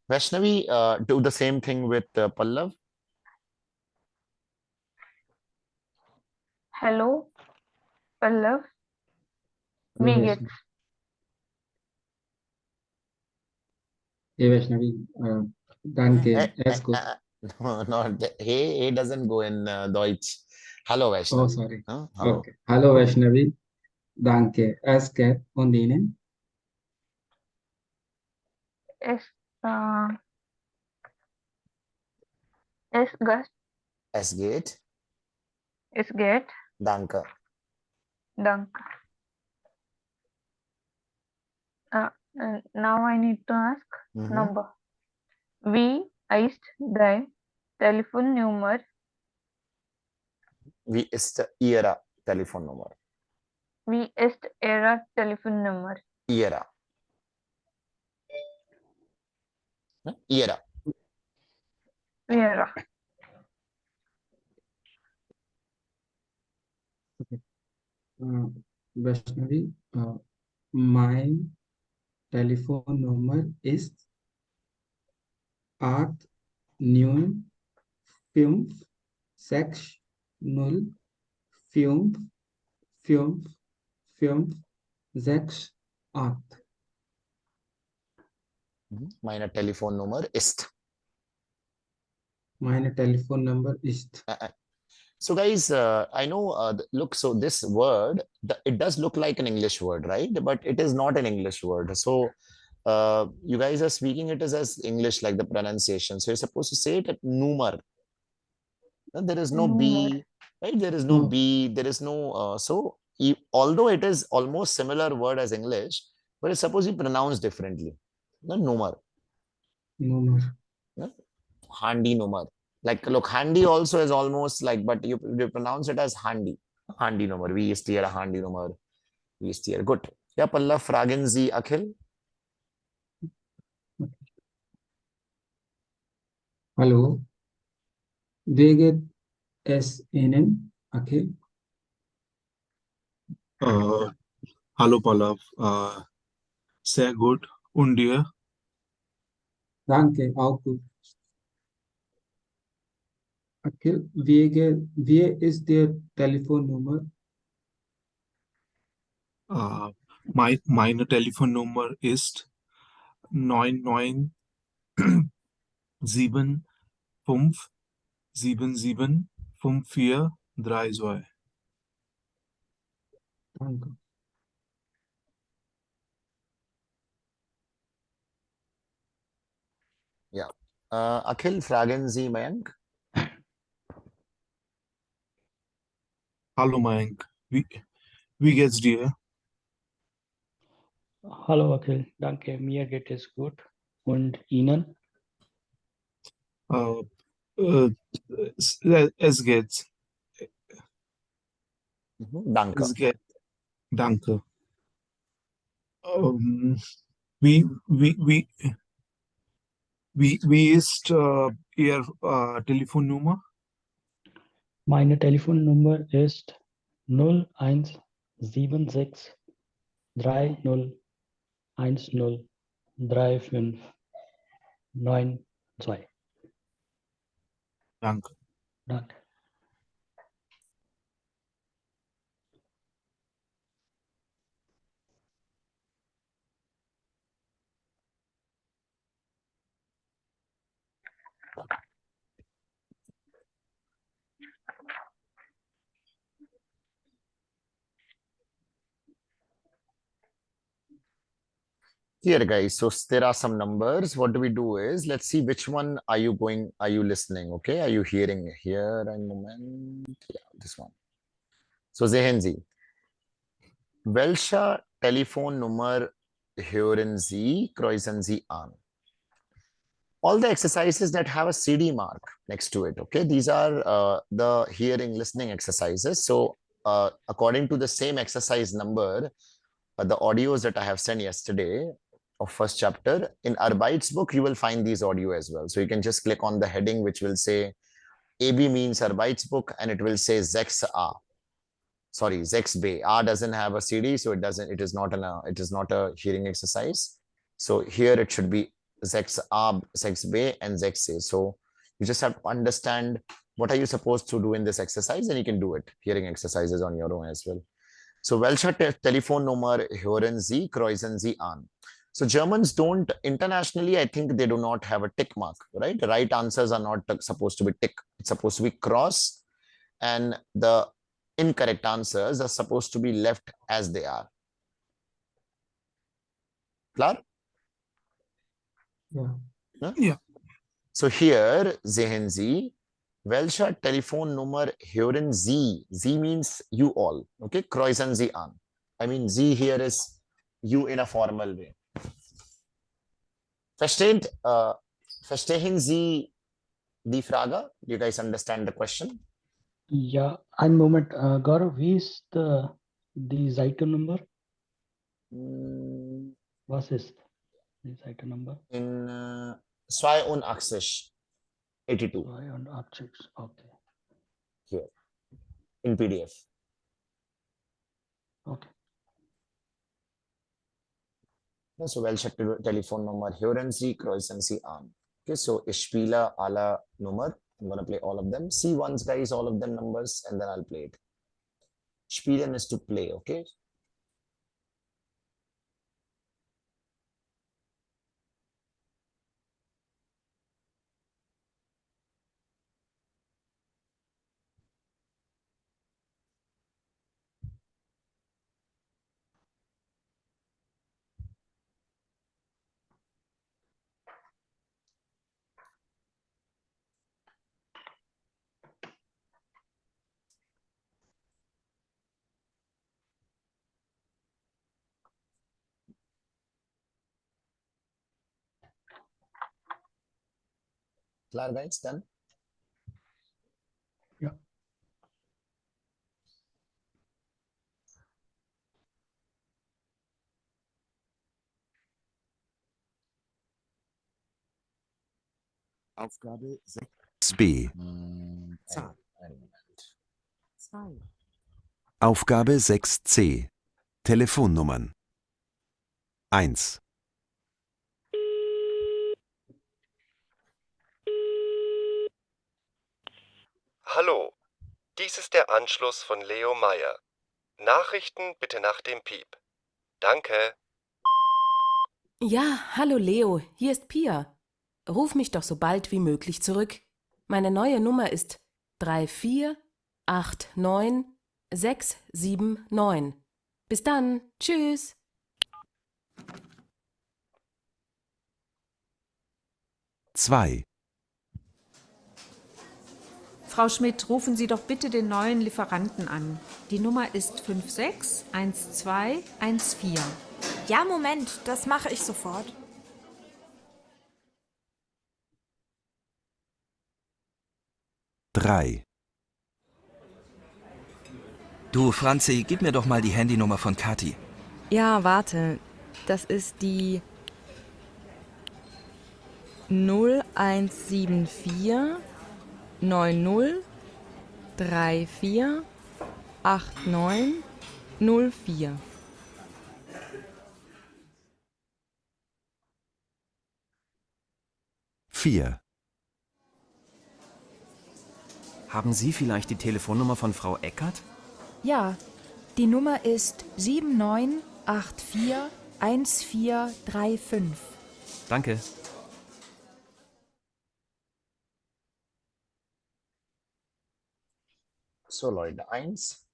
Vaishnavi, do the same thing with Pallav. Hello, Pallav. We Hello, get. Vaishnavi. Hey Vaishnavi, danke, es gut. No, not he doesn't go in Deutsch. Hello, Vaishnavi. Oh, sorry. Huh? Hello. Okay. Hallo Vaishnavi, danke, es geht und Ihnen? Es, es gut. Es geht. Es geht. Danke. Danke. And now I need to ask number. Wie ist dein Telefonnummer? Wie ist Ihre Telefonnummer? Wie ist Ihre Telefonnummer? Ihre. Ihre. Ihre. Vaishnavi, mein Telefonnummer ist 8 9 5 6 0 5 5 5 6 8. Meine Telefonnummer ist. Meine Telefonnummer ist. So guys, I know, look, so this word, it does look like an English word, right? But it is not an English word. So you guys are speaking it as English, like the pronunciation. So you're supposed to say it at numar. There is no B, right? There is no B, there is no, although it is almost similar word as English, but it's supposed to be pronounced differently. No, numar. Numar. Handi numar. Like, look, handy also is almost like, but you pronounce it as handi. Handi numar. Wie ist Ihre Handi numar? Wie ist Ihre? Good. Ja, Palla, fragen Sie Akhil. Hallo. Wie geht es Ihnen, Akhil? Hallo Pallav. Sehr gut. Und dir? Danke, auch gut. Akhil, wie ist die Telefonnummer? Meine Telefonnummer ist 997577432. Danke. Ja. Akhil, fragen Sie Mayank. Hallo Mayank. Wie geht's dir? Hallo Akhil, danke, mir geht es gut. Und Ihnen? Es geht. Danke. Es geht. Danke. Wie ist Ihr Telefonnummer? Meine Telefonnummer ist 0176 30103592. Danke. Danke. Here, guys. So there are some numbers. What do we do is, let's see which one are you listening? Okay. Are you hearing here? A moment. Yeah, this one. So sehen Sie. Welche Telefonnummer hören Sie, kreuzen Sie an? All the exercises that have a CD mark next to it, okay? These are the hearing listening exercises. So according to the same exercise number, the audios that I have sent yesterday of first chapter, in Arbeits book, you will find these audio as well. So you can just click on the heading, which will say AB means Arbeits book, and it will say 6A. Sorry, 6B. A doesn't have a CD, so it is not a hearing exercise. So here it should be 6A, 6B, and 6A. So you just have to understand what are you supposed to do in this exercise, and you can do it, hearing exercises on your own as well. So welche Telefonnummer hören Sie, kreuzen Sie an? So Germans don't, internationally, I think they do not have a tick mark, right? The right answers are not supposed to be tick. It's supposed to be cross, and the incorrect answers are supposed to be left as they are. Klar? Yeah. Huh? Yeah. So here, sehen Sie, Welcher Telefonnummer hören Sie? Sie means you all. Okay, kreuzen Sie an. I mean, Sie here is you in a formal way. Verstehen Sie die Frage? Do you guys understand the question? Yeah, einen Moment, Gaurav, wie ist die Seitennummer? Was ist die Seitennummer? In 82, 82 82, okay. here in PDF. Okay. So welche Telefonnummer hören Sie, kreuzen Sie an. Okay, so ich spiele alle Nummer. I'm gonna play all of them. See once, guys, all of them numbers, and then I'll play it. Spielen is to play, okay? Klar, guys, done? Ja. Aufgabe 6b. Aufgabe 6c. Telefonnummern. 1, Hallo, dies ist der Anschluss von Leo Meyer. Nachrichten bitte nach dem Piep. Danke. Ja, hallo Leo, hier ist Pia. Ruf mich doch so bald wie möglich zurück. Meine neue Nummer ist 3489679. Bis dann, tschüss. Zwei. Frau Schmidt, rufen Sie doch bitte den neuen Lieferanten an. Die Nummer ist 561214. Ja, Moment, das mache ich sofort. Drei. Du, Franzi, gib mir doch mal die Handynummer von Kathi. Ja, warte. Das ist die 0174 90 34 89 04. Vier. Haben Sie vielleicht die Telefonnummer von Frau Eckert? Ja, die Nummer ist 79841435. Danke. So, Leute, 1.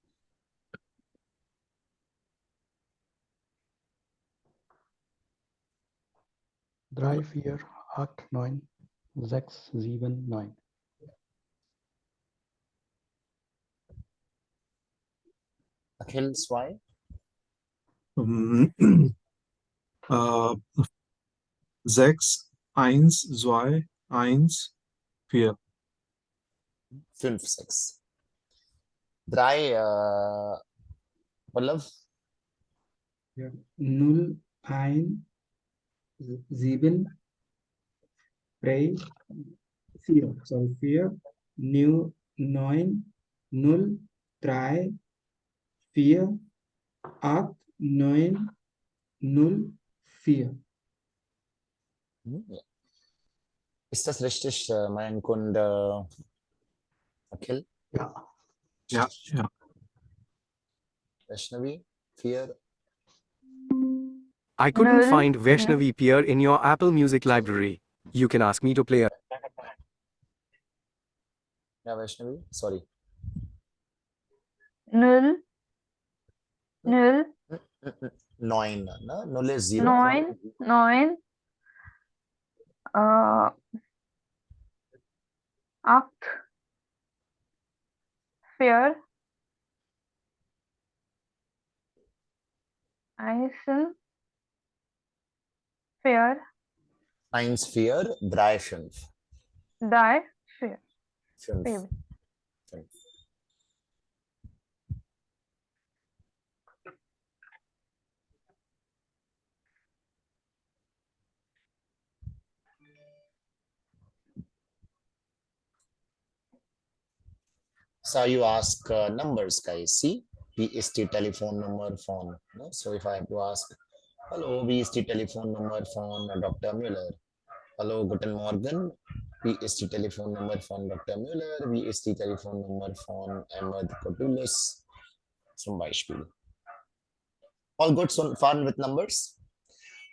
Drei, 4, 8, 9, 6, 7, 9. Akhil, 2. 6, 1, 2, 1, 4. 5, 6. 3, Pallav. Ja. 0, 1, 7, 3, 4. Sorry, 4, 9, 0, 3, 4, 8, 9, 0, 4. Ja. Ist das richtig, mein Kunde Akhil? Ja. Ja, ja. Vaishnavi, 4. I couldn't Null, find ja. Vaishnavi Peer in your Apple Music library. You can ask me to play a Yeah, Vaishnavi, sorry. 0, 0, 9, no? 0 is 0. 9, 9, 8, Fear. Eisen. Fear. Eins, vier, drei, fünf. Die. Fear. Fünf. Baby. Fünf. So you ask numbers, guys. See, VST telephone number, phone. No? So if I have to ask, hello, VST telephone number, phone, Dr. Müller. Hallo, guten Morgen. VST telephone number, phone, Dr. Müller. VST telephone number, phone, Ahmed Kotulus. Zum Beispiel. All good so far with numbers?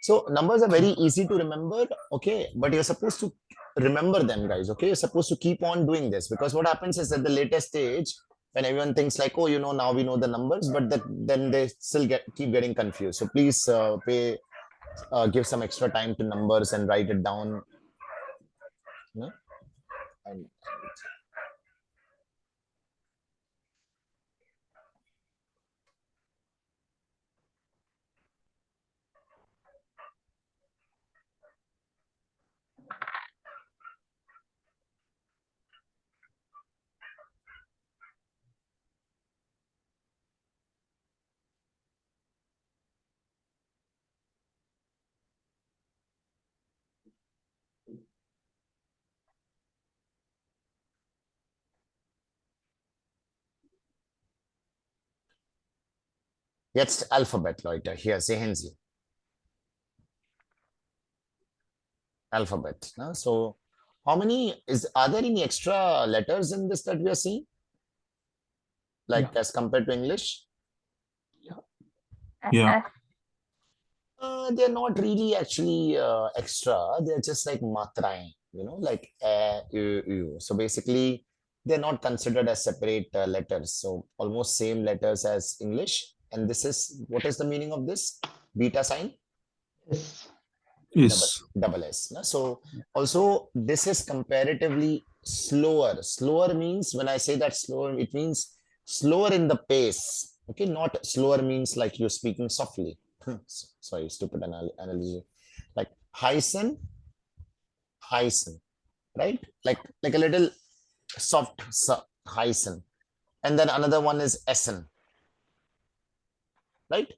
So numbers are very easy to remember, okay? But you're supposed to remember them, guys, okay? You're supposed to keep on doing this because what happens is at the later stage, when everyone thinks like, oh, now we know the numbers, but then they still keep getting confused. So please give some extra time to numbers and write it down. No? And Jetzt Alphabet, Leute. Hier sehen Sie. Alphabet. No? So how many are there any extra letters in this that we are seeing? Like as compared to English? Yeah. They're not really actually extra. They're just like matraएं, like So basically, they're not considered as separate letters. So almost same letters as English. And this is, what is the meaning of this? Beta sign? Yes. Double S. No? So also this is comparatively slower. Slower means, when I say that slower, it means slower in the pace. Okay, not slower means like you're speaking softly. Sorry, stupid analogy. Like Hyson, right? Like a little soft Hyson. And then another one is Essen, right?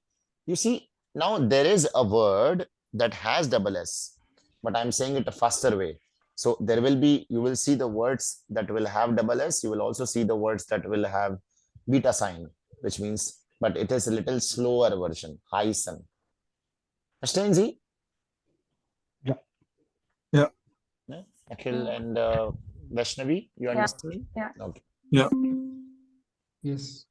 You see, now there is a word that has double S, but I'm saying it a faster way. So you will see the words that will have double S. You will also see the words that will have beta sign, which means, but it is a little slower version, Hyson. Verstehen Sie? Yeah. Akhil and Vaishnavi, you understand me? Yeah. Okay. Yeah. Yes.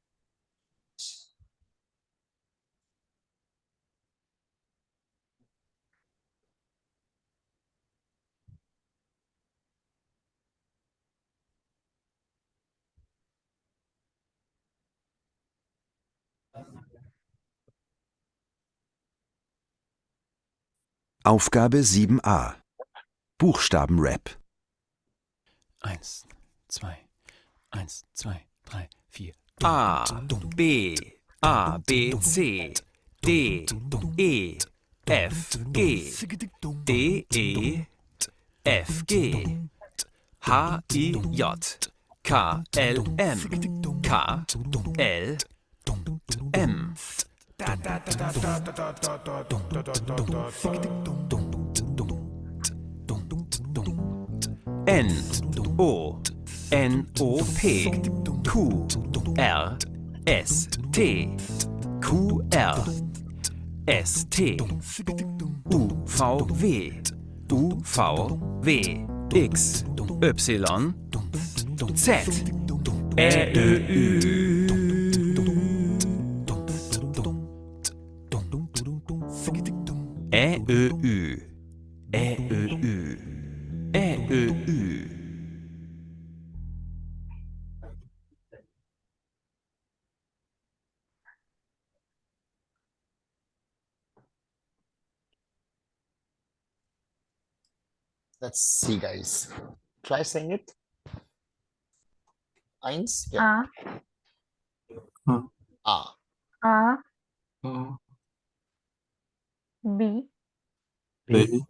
Aufgabe 7a. Buchstabenrap. 1, 2, 1, 2, 3, 4. A, B, A, B, C, D, E, F, G, D, E, F, G, H, I, J, K, L, M, K, L, M. N, O, N, O, P, Q, R, S, T, Q, R, S, T, U, V, W, U, V, W, X, Y, Z, Ä, Ö, Ü. Ä, Ö, Ü. Ä, Ö, Ü. Ä, Ö, Ü. Let's see, guys. Try saying it. Eins? Yeah. A. A. B. B.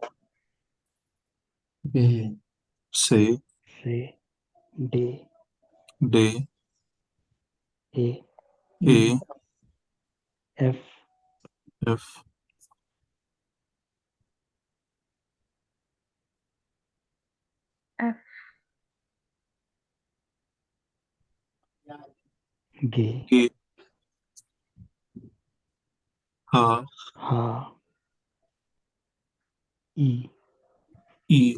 B. C. C. D. D. E. E. F. F. F. G. G. H. H. E. E.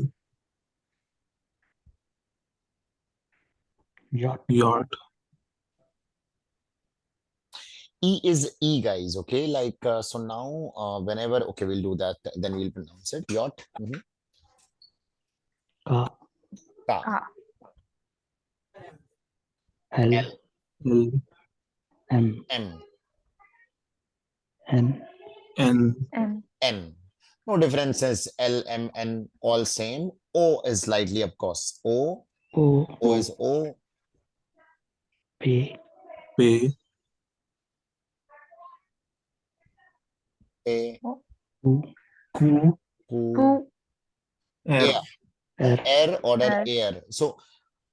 J. J. E is E, guys. Okay. Like, so now, whenever, okay, we'll do that. Then we'll pronounce it. Yacht. K. Ka. L. L. M. M. N. N. N. No differences. L, M, N, all same. O is slightly, of course. O. O. O is O. P. P. A. Q. Q. Q. R. Air. Air, order R. air. So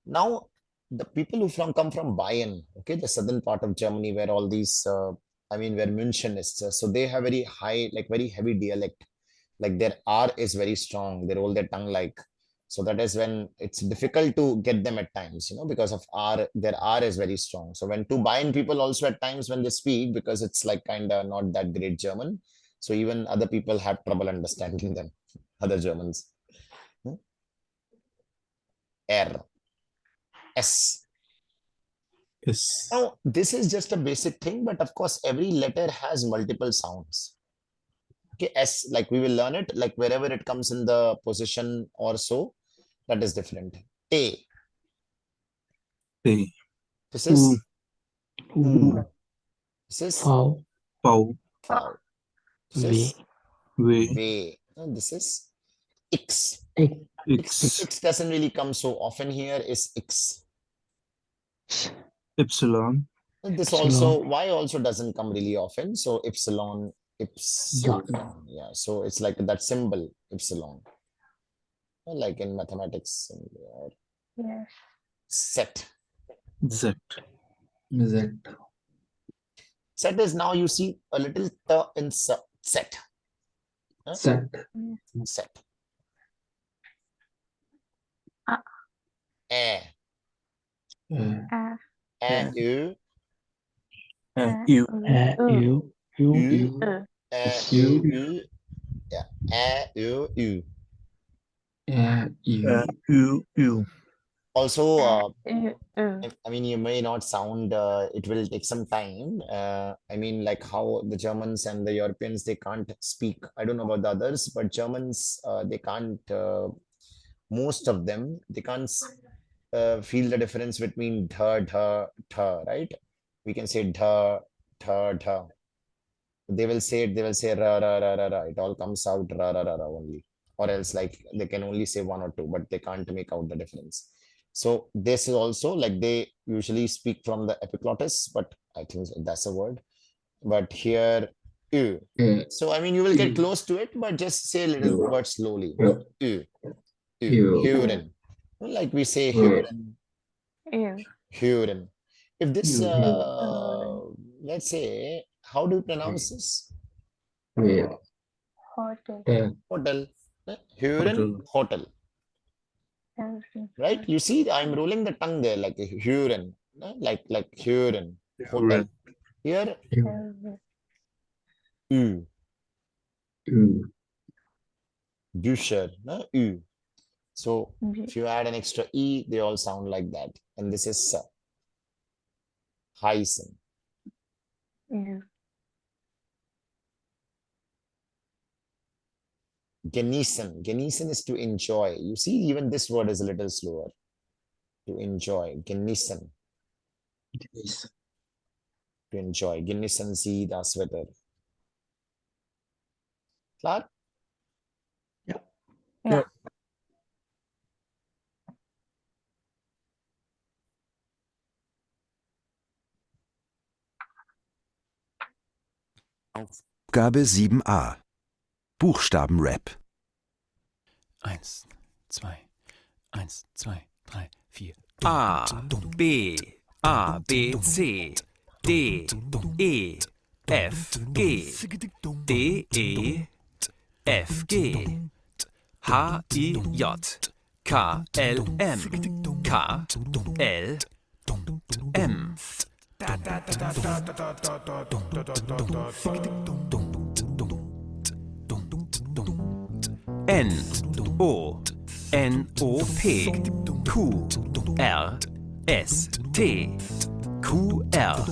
now the people who come from Bayern, okay, the southern part of Germany, where all these, I mean, where München is, so they have very high, like very heavy dialect. Like their R is very strong. They roll their tongue like. So that is when it's difficult to get them at times, because of R, their R is very strong. So when two Bayern people also at times when they speak, because it's like kind of not that great German. So even other people have trouble understanding them, other Germans. R. S. S. Now, this is just a basic thing, but of course, every letter has multiple sounds. Okay, S, like we will learn it, like wherever it comes in the position or so, that is different. A. T. This is U. This is V. Pau. Pow. This V. is V. V. And this is X. X. X doesn't really come so often here, is X. Epsilon. And this also, Y also doesn't come really often. So epsilon, yeah. So it's like that symbol, epsilon. Like in mathematics. Yes. Set. Z. Z. Set is now you see a little in set. Set. Set. U. U. U. U. U. Yeah. U. U. Also, I mean, you may not sound, it will take some time. I mean, like how the Germans and the Europeans, they can't speak. I don't know about the others, but Germans, they can't, most of them, they can't feel the difference between right? We can say dha. They will say ra. It all comes out ra only. Or else like they can only say one or two, but they can't make out the difference. So this is also like they usually speak from the epiglottis, but I think that's a word. But here, U. So I mean, you will get close to it, but just say a little word slowly. U. Hurin. Like we say Hurin. Hurin. If this, let's say, how do you pronounce this? Hotel. Huron, hotel. Right? You see, I'm rolling the tongue there like a Huron. Like Huron, hotel. Here, U. Dusher, U. So if you add an extra E, they all sound like that. And this is Heisen. Genießen. Genießen is to enjoy. You see, even this word is a little slower. To enjoy. Genießen. To enjoy. Genießen Sie das Wetter. Klar? Yeah. Aufgabe 7a. Buchstabenrap. 1, 2, 1, 2, 3, 4. A, B, A, B, C, D, E, F, G, D, E, F, G, H, I, J, K, L, M, K, L, M. N, O, N, O, P, Q, R, S, T, Q, R,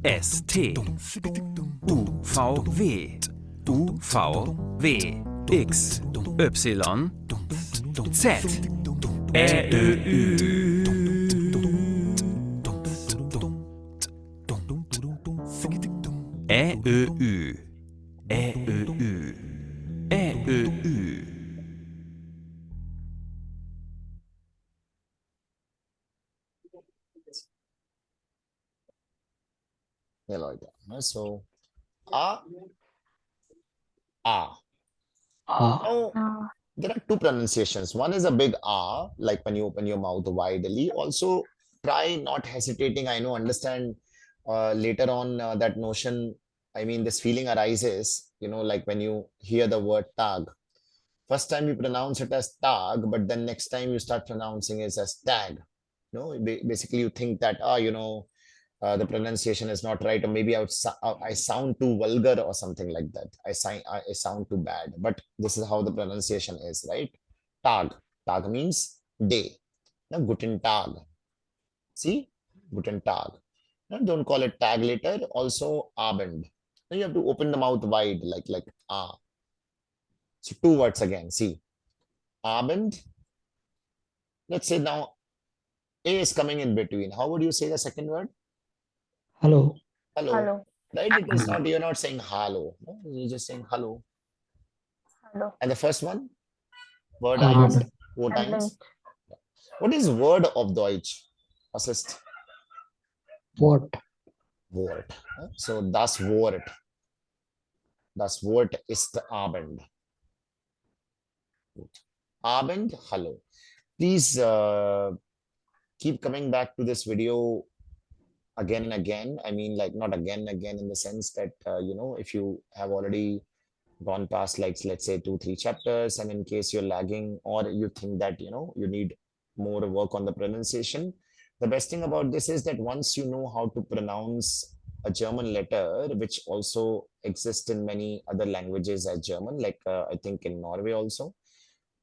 S, T, U, V, W, U, V, W, X, Y, Z, Ä, Ö, Ü. Ä, Ö, Ü. Ä, Ö, Ü. Ä, Ö, Ü. Yeah, Leute. So, A, A. Now, there are two pronunciations. One is a big R, like when you open your mouth widely. Also, try not hesitating. I know, understand later on that notion, I mean, this feeling arises, like when you hear the word tag. First time you pronounce it as tag, but then next time you start pronouncing it as tag. Basically you think that, the pronunciation is not right, or maybe I sound too vulgar or something like that. I sound too bad, but this is how the pronunciation is, right? Tag. Tag means day. Now, guten Tag. See? Guten Tag. Now, don't call it tag later. Also, Abend. Now you have to open the mouth wide, like ah. So two words again. See, Abend. Let's say now A is coming in between. How would you say the second word? Hello. Hello. Hello. Right? It is not, you're not saying hello. No? You're just saying hello. Hello. And the first one? Word Abend. times? Four times? What is word of Deutsch? Assist. What? Wort. So das Wort. Das Wort ist Abend. Abend, hello. Please keep coming back to this video again and again. I mean, like not again and again in the sense that, if you have already gone past, like, let's say 2, 3 chapters, and in case you're lagging or you think that, you need more work on the pronunciation, the best thing about this is that once you know how to pronounce a German letter, which also exists in many other languages as German, like I think in Norway also,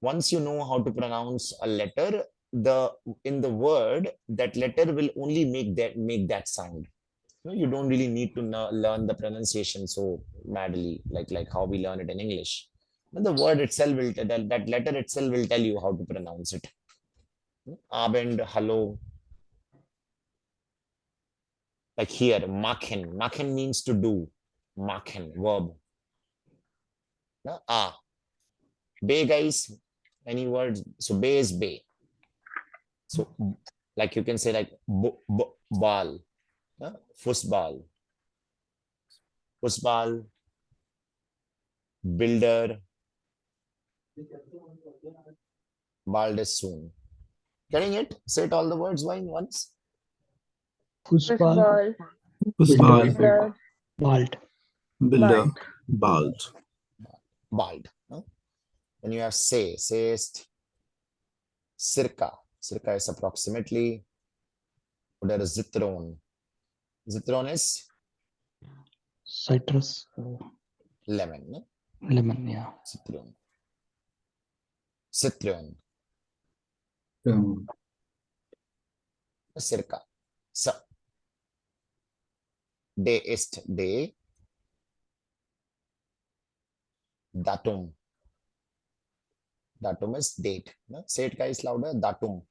once you know how to pronounce a letter, the in the word, that letter will only make that sound. You don't really need to learn the pronunciation so madly, like how we learn it in English. The word itself will that letter itself will tell you how to pronounce it. Abend, hello. Like here, machen. Machen means to do. Machen, verb. Bay, guys. Any words? So bay is bay. So like you can say like ball. Fußball. Fußball. Builder. Bald is soon. Getting it? Say it all the words once. Football. Fußball. Builder. Bald. Builder. Bald. Bald. When you have say is circa. Circa is approximately. There is Zitron. Zitron is Citrus. lemon. No? Lemon, yeah. Citron. Citron. Circa. So. Day ist day. Datum. Datum is date. No? Say it, guys, louder. Datum.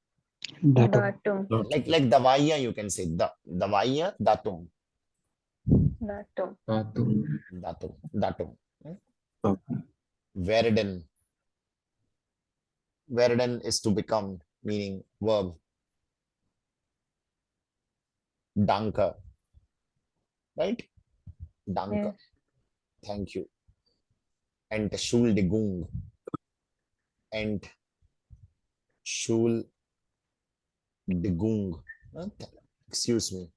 Datum. Like davaiya, you can say davaiya, datum. Datum. Datum. Werden. Werden is to become, meaning verb. Danke. Right? Danke. Yes. Thank you. Entschuldigung. Entschuldigung. Excuse me.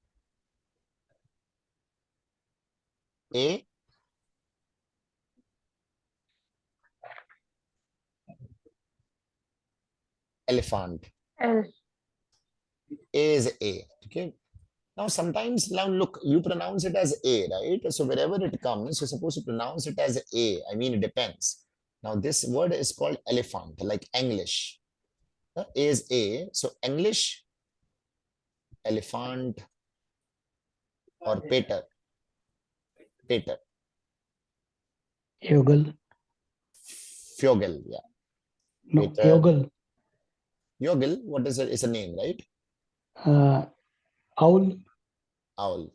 A elephant. L. A is A. Okay. Now sometimes now look, you pronounce it as A, right? So wherever it comes, you're supposed to pronounce it as A. I mean, it depends. Now this word is called elephant, like English. A is A. So English, elephant, or Peter. Peter. Yogel. Fjogel, yeah. No, Peter. Yogel. Yogel, what is it? It's a name, right? Owl. Owl.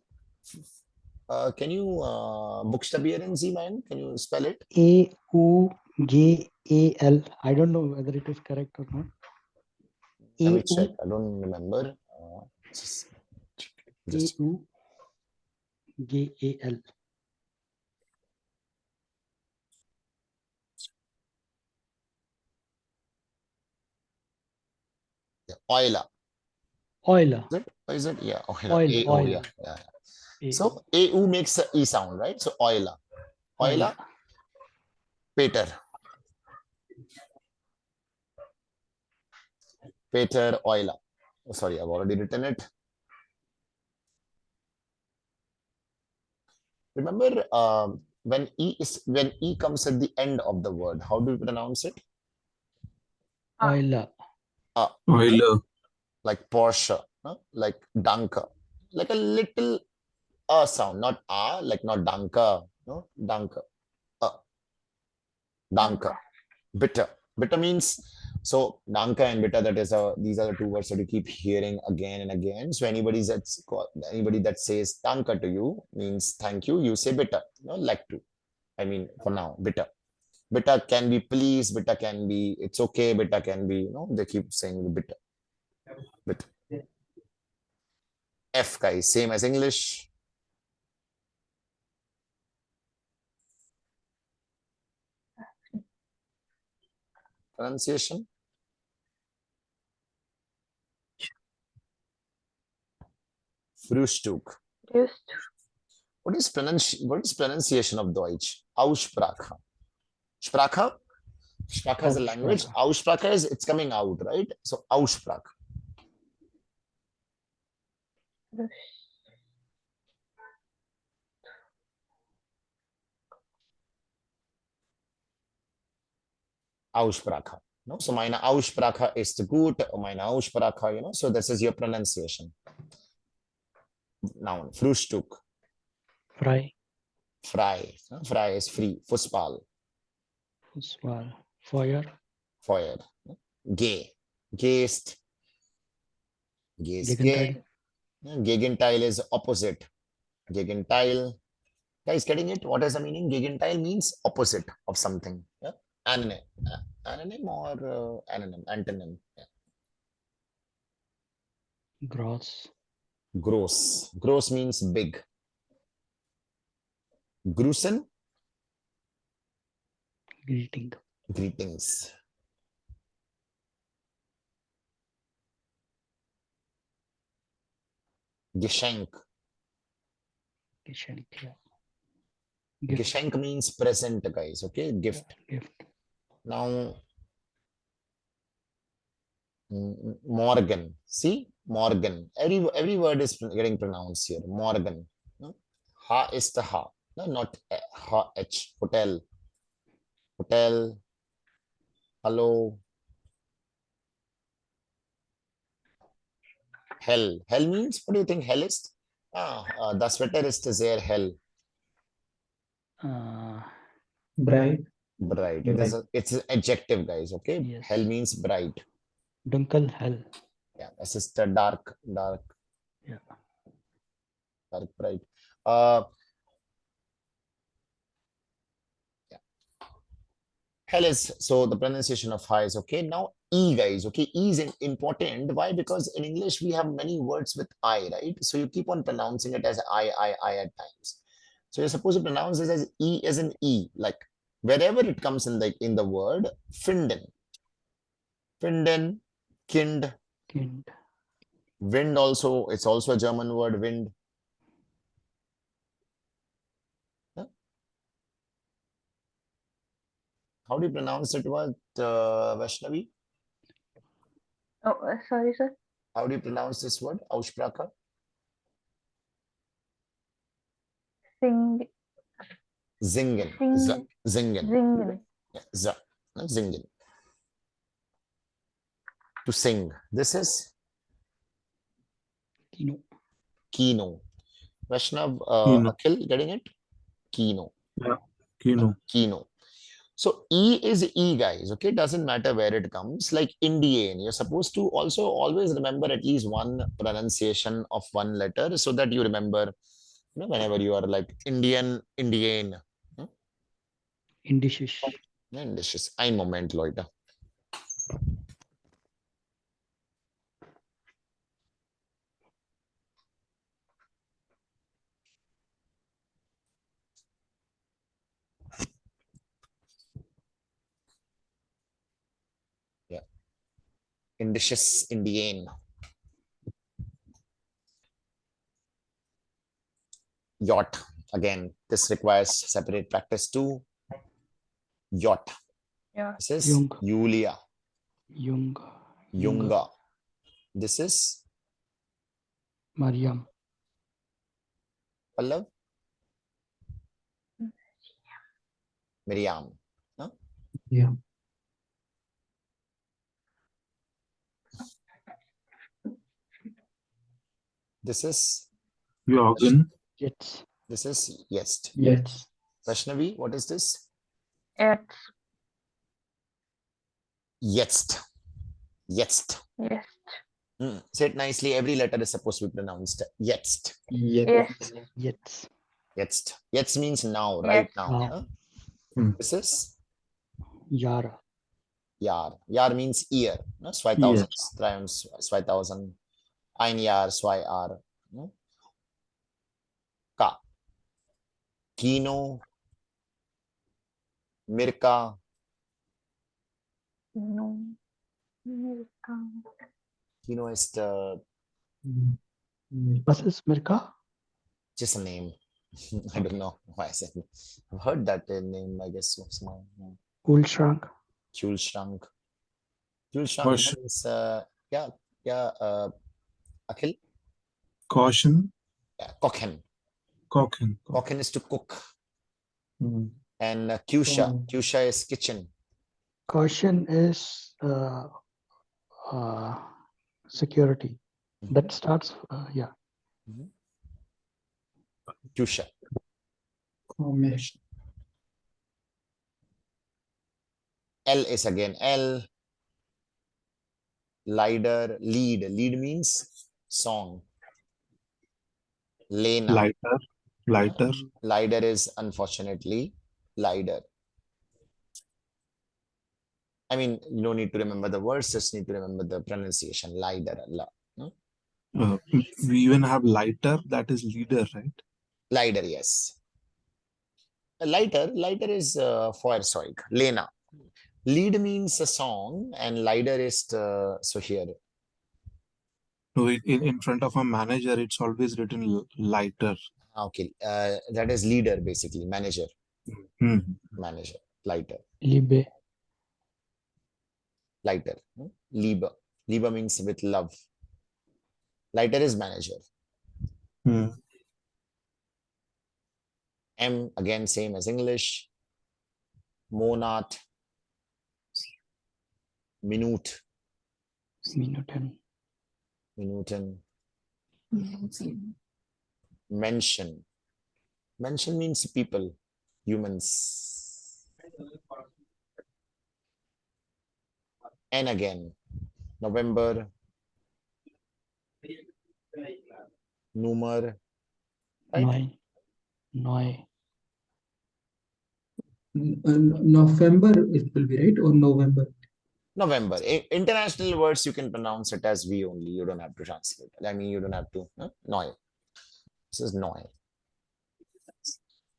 Can you buchstabieren man? Can you spell it? Augal. I don't know whether it is correct or not. Let me check. I don't remember. Just Augal. Euler. Euler. Is it? Yeah. Euler. Euler. A-O, yeah. So A-U makes a E sound, right? So Euler. Euler. Peter. Peter Euler. Oh, sorry, I've already written it. Remember when E comes at the end of the word, how do you pronounce it? Euler. Euler. Like Porsche, no? Like Danke, like a little sound, not like not Danke, no, Danke, Danke. Bitter. Bitter means, so Danke and bitter, that is these are the two words that you keep hearing again and again. So anybody that says Danke to you means thank you, you say bitter, no, like to. I mean, for now, bitter. Bitter can be please, bitter can be it's okay, bitter can be, they keep saying the bitter. Bitter. F, guys, same as English. Pronunciation. Frühstück. What is pronunciation of Deutsch? Aussprache. Sprache? Sprache is a language. Aussprache is it's coming out, right? So Aussprache. Aussprache. No? So meine Aussprache ist gut, meine Aussprache, so this is your pronunciation. Noun, Frühstück. Frei. Frei. Frei is free. Fußball. Fußball. Feuer. Feuer. Geh. Geist. Gegenteil. Gegenteil is opposite. Gegenteil. Guys, getting it? What is the meaning? Gegenteil means opposite of something. Yeah? Anonym. Anonym or anonym? Antonym. Yeah. Gross. Gross. Gross means big. Grusen? Greeting. Greetings. Geschenk. Geschenk. Yeah. Geschenk means present, guys. Okay, gift. Gift. Now, Morgan. See, Morgan. Every word is getting pronounced here. Morgan. No? Ha is the ha. No, not ha. H. Hotel. Hotel. Hello. Hell. Hell means, what do you think hell is? Das Wetter ist sehr hell. Bright. Bright. It's an adjective, guys. Okay. Yes. Hell means bright. Dunkel hell. Yeah. This is the dark. Yeah. Dark bright. Yeah. Hell is, so the pronunciation of high is okay. Now E, guys. Okay. E is important. Why? Because in English we have many words with I, right? So you keep on pronouncing it as I at times. So you're supposed to pronounce this as E as an E, like wherever it comes in the word finden. Finden, kind, Kind. wind also, it's also a German word, wind. Huh? How do you pronounce it word, Vaishnavi? Oh, sorry, sir. How do you pronounce this word, Aussprache? Sing, Zingen. sing, Zingen. zingen. Yeah, not zingen. To sing. This is Kino. Kino. Vaishnav, Kino. Akhil, getting it? Kino. Yeah. Kino. Kino. So E is E, guys. Okay, doesn't matter where it comes. Like Indian, you're supposed to also always remember at least one pronunciation of one letter so that you remember, whenever you are like Indian, Indian. Indisches. And this is ein Moment, Leute. Yeah. Indicious, Indian. Yacht. Again, this requires separate practice too. Yacht. Yeah. This is Jung. Julia. Jung. Junga. This is Mariam. Pallav. Miriam. Huh? Yeah. This is Jorgen. Jetzt. This is Yest. Yes. Vaishnavi, what is this? It's, Jetzt. Jetzt. yes, Say it nicely. Every letter is supposed to be pronounced. Jetzt. yes, Jetzt. Jetzt. Jetzt means now, right yes, now. Now. Huh? This is Jahr. Jahr. Jahr means year. No? 2000. 2000. Ein Jahr, zwei Jahr. No? Ka. Kino. Mirka. no, Mirka. Kino is Was ist Mirka? just a name. I don't know why I said it. I've heard that name, I guess. Kühlschrank. Kühlschrank. Kühlschrank Caution. means, Akhil? Caution. Yeah, kochen. Kochen. Kochen is to cook. Hmm. And Kyusha. Kyusha is kitchen. Caution is security. That starts, yeah. Kyusha. L is again L. Lighter, lead. Lead means song. Lena. Lighter. Lighter. Lighter is unfortunately lighter. I mean, you don't need to remember the words, just need to remember the pronunciation. Lighter. We even have lighter, that is leader, right? Lighter, yes. Lighter is Feuerzeug. Lena. Lead means a song and lighter is so here. So in front of a manager, it's always written lighter. Okay, that is leader basically, manager. Manager, lighter. Liebe. Lighter. Liebe. Liebe means with love. Lighter is manager. M again same as English. Monat. Minute. Minuten. Minuten. Mention. Mention means people, humans. And again, November. Nummer. Right? Neu. November it will be, right? Or November? November. International words, you can pronounce it as V only. You don't have to translate. I mean, you don't have to. Noi. This is Noi.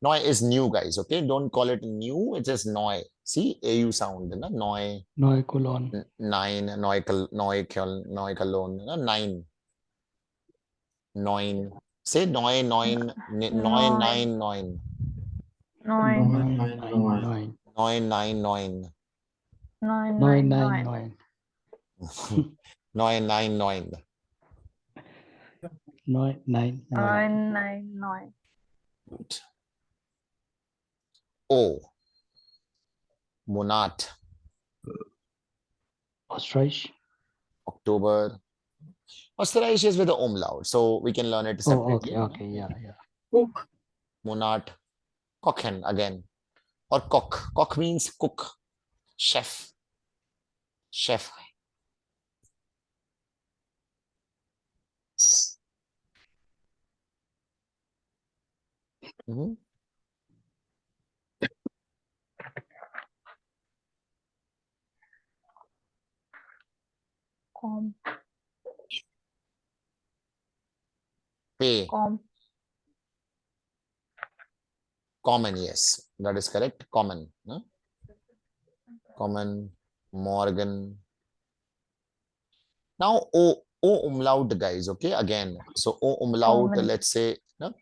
Noi is new, guys. Okay, don't call it new. It is noi. See, AU sound. Na? Noi. Noi colon. Nine. Noi. Noi colon. Nine. Nine. Say noi. Nine. Noi. Nine. Nine. Nine. Nine. Nine. Nine. Nine. Nine. Noi Nine. nine Nine. nine. Nine. Nine. Nine. Noi nine nine. Nine. Nine. Nine. O. Monat. Ostrich. October. Österreich is with the umlaut, so we can learn it Oh, separately. okay, yeah. Monat. Kochen again. Or cook. Cook means cook. Chef. Chef. Mhm. Com. Pay. Com. Common, yes. That is correct. Common. No? Common. Morgan. Now, O umlaut, guys. Okay, again. So, O umlaut, Common. let's say, no?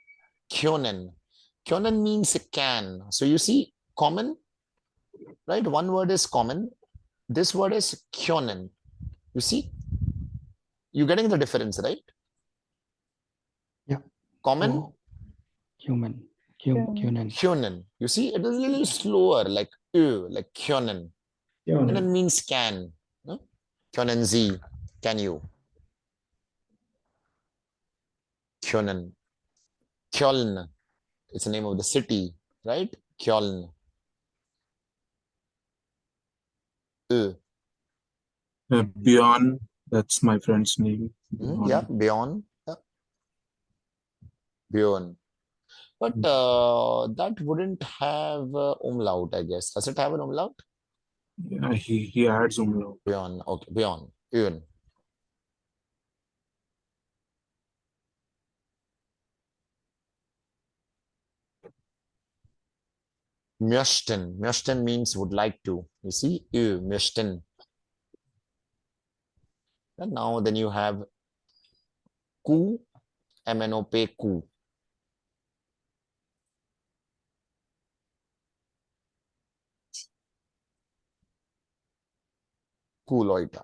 Kyonen. Kyonen means can. So, you see, common, right? One word is common. This word is kyonen. You see? You getting the difference, right? Yeah. Common. Oh, human. Human. Kyonen. You see, it is a little slower, like like kyonen. Kyonen means can. No? Kyonen Z. Can you? Kyonen. Köln. It's the name of the city, right? Köln. Bjorn, that's my friend's name. Yeah, Bjorn. Yeah. Bjorn. But that wouldn't have umlaut, I guess. Does it have an umlaut? Yeah, he adds umlaut. Bjorn. Okay, Bjorn. Bjorn. Möchten. Möchten means would like to. You see? Möchten. And now then you have Kuh. MNOP Kuh. Kuh, Leute.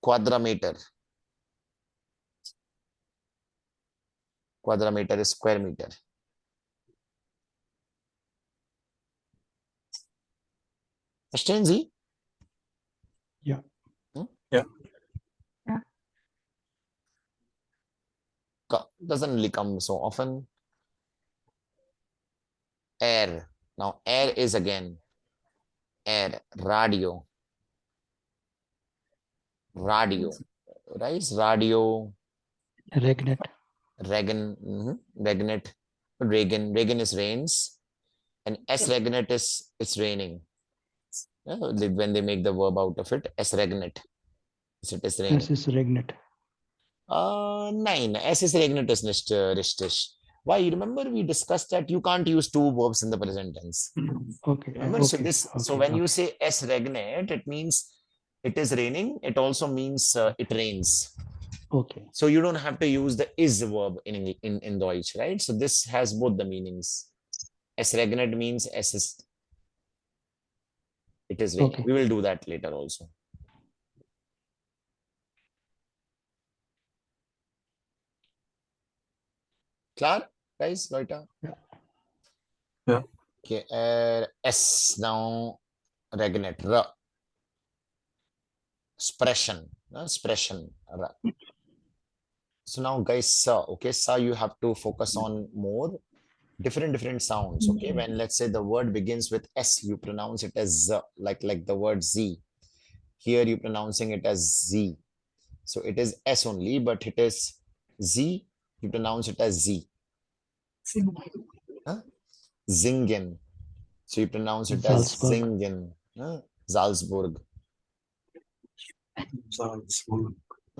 Quadrameter. Quadrameter is square meter. Verstehen Sie? Yeah. Yeah. Doesn't really come so often. Air. Now air is again air. Radio. Radio. Right? Radio. Regnet. Regan. Regnet. Regan. Regan is rains. And S regnet is it's raining. Yeah, when they make the verb out of it, S regnet. It is raining. S is regnet. Nine. S is regnet is nicht richtig. Why? You remember we discussed that you can't use two verbs in the present tense. Okay. Remember? Okay, So this. okay, So when you okay. say S regnet, it means it is raining. It also means it rains. Okay. So you don't have to use the is verb in Deutsch, right? So this has both the meanings. Es regnet means es is. It is raining. Okay. We will do that later also. Klar, guys, Leute? Yeah. Okay, S now regnet. R. Expression. Expression. R. So now, guys, okay, you have to focus on more different sounds. Okay, when let's say the word begins with S, you pronounce it as Z, like the word Z. Here you pronouncing it as Z. So it is S only, but it is Z. You pronounce it as Z. Huh? Zingen. So you pronounce it as Salzburg. Zingen. Salzburg.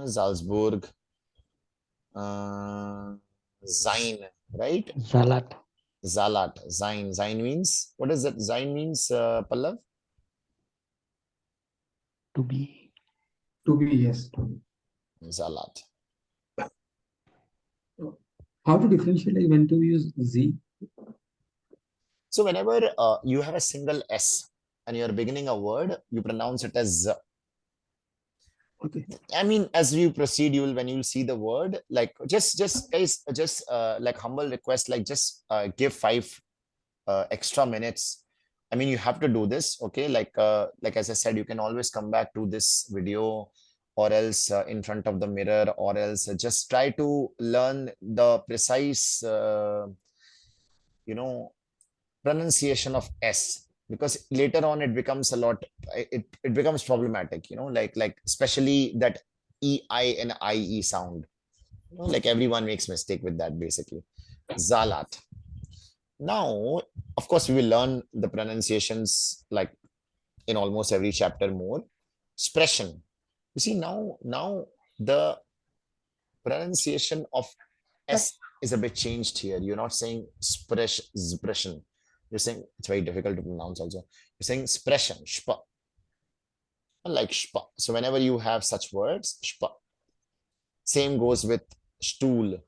Salzburg. Sein, right? Salat. Zalat. Zain means, what does that Zain means, Pallav? To be. To be, yes. Zalat. How to differentiate, like when to use Z? So whenever you have a single S and you're beginning a word, you pronounce it as Z. Okay. I mean, as you proceed, when you'll see the word, like just guys, just like humble request, like just give 5 extra minutes. I mean, you have to do this, okay? Like as I said, you can always come back to this video, or else in front of the mirror, or else just try to learn the precise, you know, pronunciation of S, because later on it becomes a lot, it becomes problematic, like especially that EI and IE sound. Like everyone makes mistake with that basically. Zalat. Now, of course, we will learn the pronunciations like in almost every chapter more. Expression. You see, now the pronunciation of S is a bit changed here. You're not saying expression. You're saying it's very difficult to pronounce also. You're saying expression, shpa, like shpa. So whenever you have such words, shpa. Same goes with stool.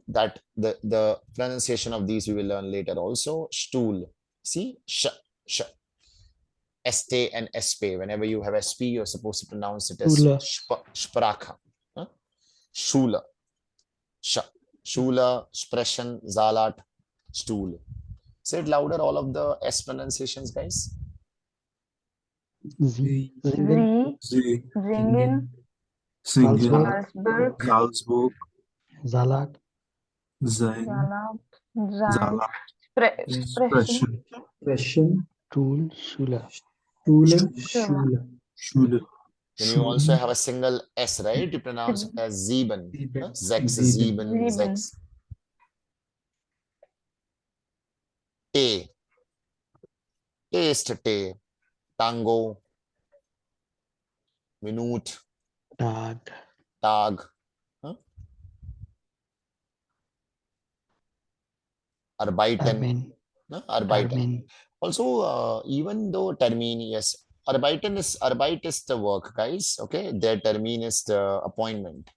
That the pronunciation of these we will learn later also. Stool. See, sh. Este and sp. Whenever you have sp, you're supposed to pronounce it as Shula. spraka. Huh? Shula. Shula, Sprechen, Zalat, Stool. Say it louder, all of the S pronunciations, guys. Z. Z, Z, Zingen, Singen, Salzburg, Salzburg, Zalat. Sein, Salat, Sein, Salat, Sprechen, Sprechen, Expression, Tool. Shula. Schule, Schule, Schule. Schule, Then you also Schule, have a single S, right? You pronounce it as Sieben. Sieben, Sechs, Sieben. Sieben, Sieben, Sechs. T. Taste, T. Tango. Minute. Tag. Tag. Arbeiten. Termin. Arbeiten. Termin. Also, even though termin, yes, Arbeit is the work, guys. Okay, their termin is the appointment.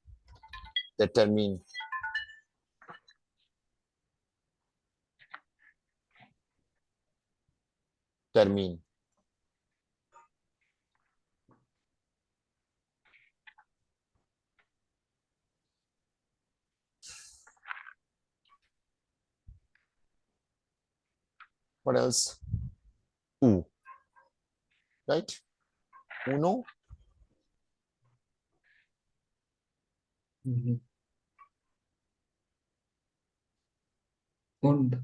The termin. Termin. What else? U. Right? Uno. Und.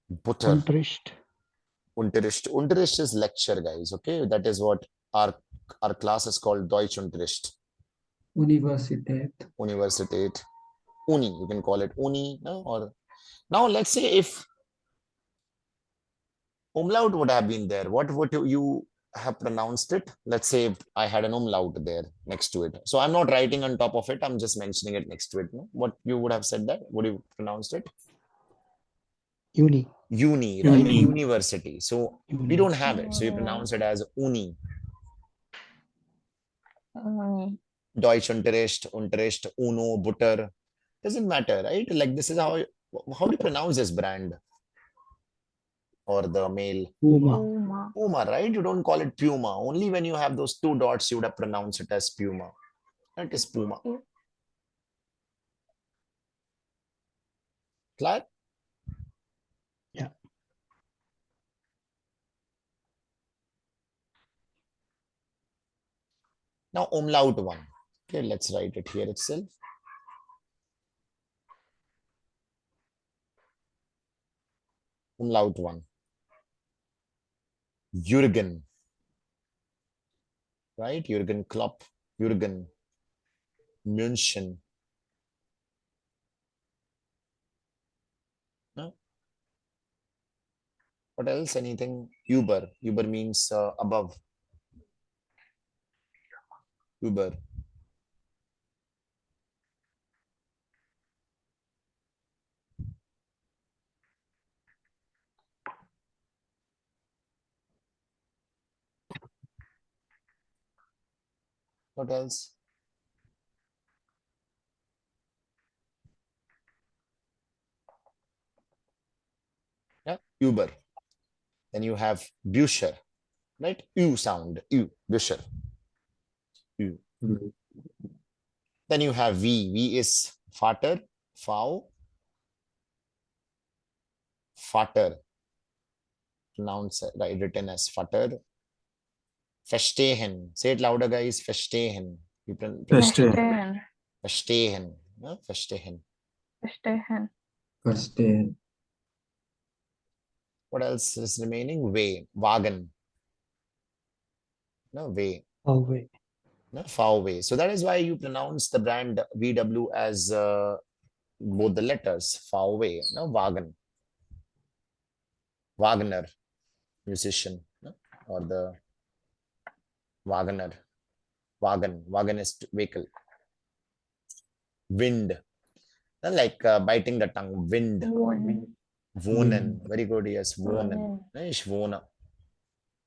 Butter. Unterricht. Unterricht. Unterricht is lecture, guys. Okay, that is what our class is called. Deutsch Unterricht. Universität. Universität. Uni. You can call it uni. No? Or now let's say if umlaut would have been there, what would you have pronounced it? Let's say if I had an umlaut there next to it. So I'm not writing on top of it. I'm just mentioning it next to it. No? What you would have said that? Would you pronounced it? Uni. Uni, right? Uni. University. So we Uni. don't have it. So you pronounce it as uni. Uni, Deutsch Unterricht, Unterricht, Uno, Butter. Doesn't matter, right? Like this is how do you pronounce this brand? Or the male? Puma. Puma, Puma, right? You don't call it Puma. Only when you have those 2 dots, you would have pronounced it as Puma. That is Puma. Clear? Yeah. Now umlaut one. Okay, let's write it here itself. Umlaut one. Jürgen. Right? Jürgen Klopp. Jürgen. München. No? What else? Anything? Uber. Uber means above. Uber. What else? Yeah, Uber. Then you have Busher, right? U sound, U, Busher. U. Then you have V. V is Vater, Fau, Vater. Pronounced, right, written as Vater. Verstehen. Say it louder, guys. Verstehen. You Verstehen. Verstehen. No? Verstehen. Verstehen. Verstehen. What else is remaining? Way. Wagen. No, way. Away. No, far away. So that is why you pronounce the brand VW as both the letters. Far away. No, Wagen. Wagner, musician. No? Or the Wagner. Wagonist vehicle. Wind. Like biting the tongue. Wind. Wohnen. Very good. Yes. Wohnen. Ich wohne.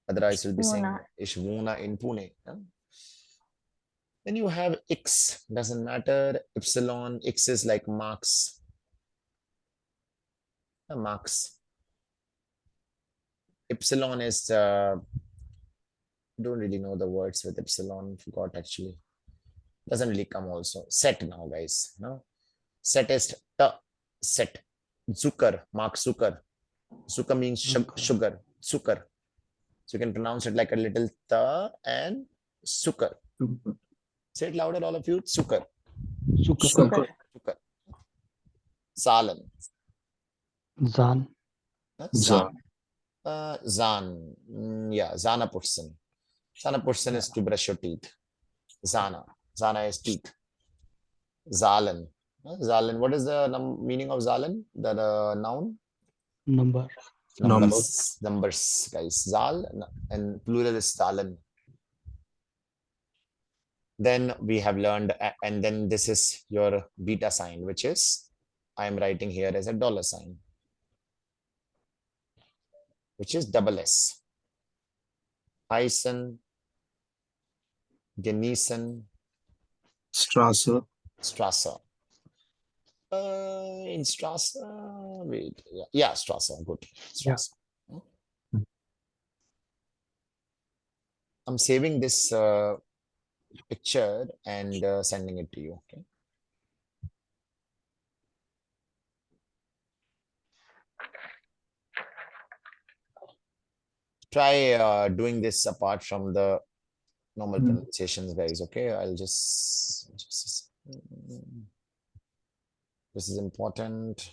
Otherwise, you'll be saying ich wohne in Pune. Then you have X. Doesn't matter. Epsilon. X is like Marx. Marx. Epsilon is don't really know the words with epsilon. Forgot actually. Doesn't really come also. Set now, guys. No. Set is t. Set. Zucker. Mark Zucker. Zucker means sugar. Zucker. So you can pronounce it like a little t and Zucker. Say it louder, all of you. Zucker. Zucker. Zucker. Zahlen. Zahn. Zahn. Zahn. Yeah, Zahnaputzen. Zahnaputzen is to brush your teeth. Zahna. Zahna is teeth. Zahlen. Zahlen. What is the meaning of Zahlen? The noun? Numbers, guys. Zal and plural is Zahlen. Then we have learned, and then this is your beta sign, which is I am writing here as a $sign, which is double S. Heißen, genießen, Strasse. Strasse. In Strasse, wait, yeah, Strasse, good. Strasse. Yeah. I'm saving this picture and sending it to you, okay? Try doing this apart from the normal pronunciations, guys, okay? I'll just this is important.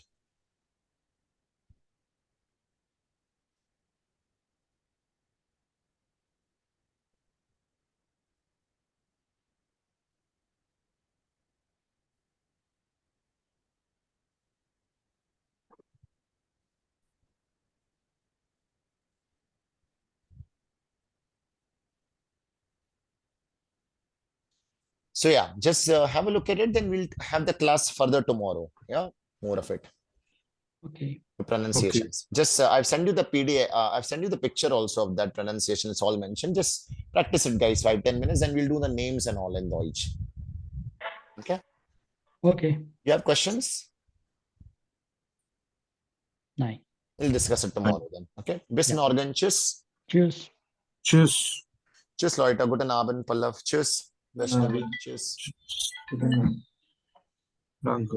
So yeah, just have a look at it. Then we'll have the class further tomorrow. Yeah, more of it. Okay. The pronunciations. Okay. Just I've sent you the PDF. I've sent you the picture also of that pronunciation. It's all mentioned. Just practice it, guys. 5-10 minutes, and we'll do the names and all in Deutsch. Okay. Okay. You have questions? Nein. We'll discuss it tomorrow then. Okay. Bis morgen. Tschüss. Tschüss. Tschüss. Tschüss, Leute. Guten Abend, Pallav. Tschüss. Vaishnavi. Tschüss. Danke.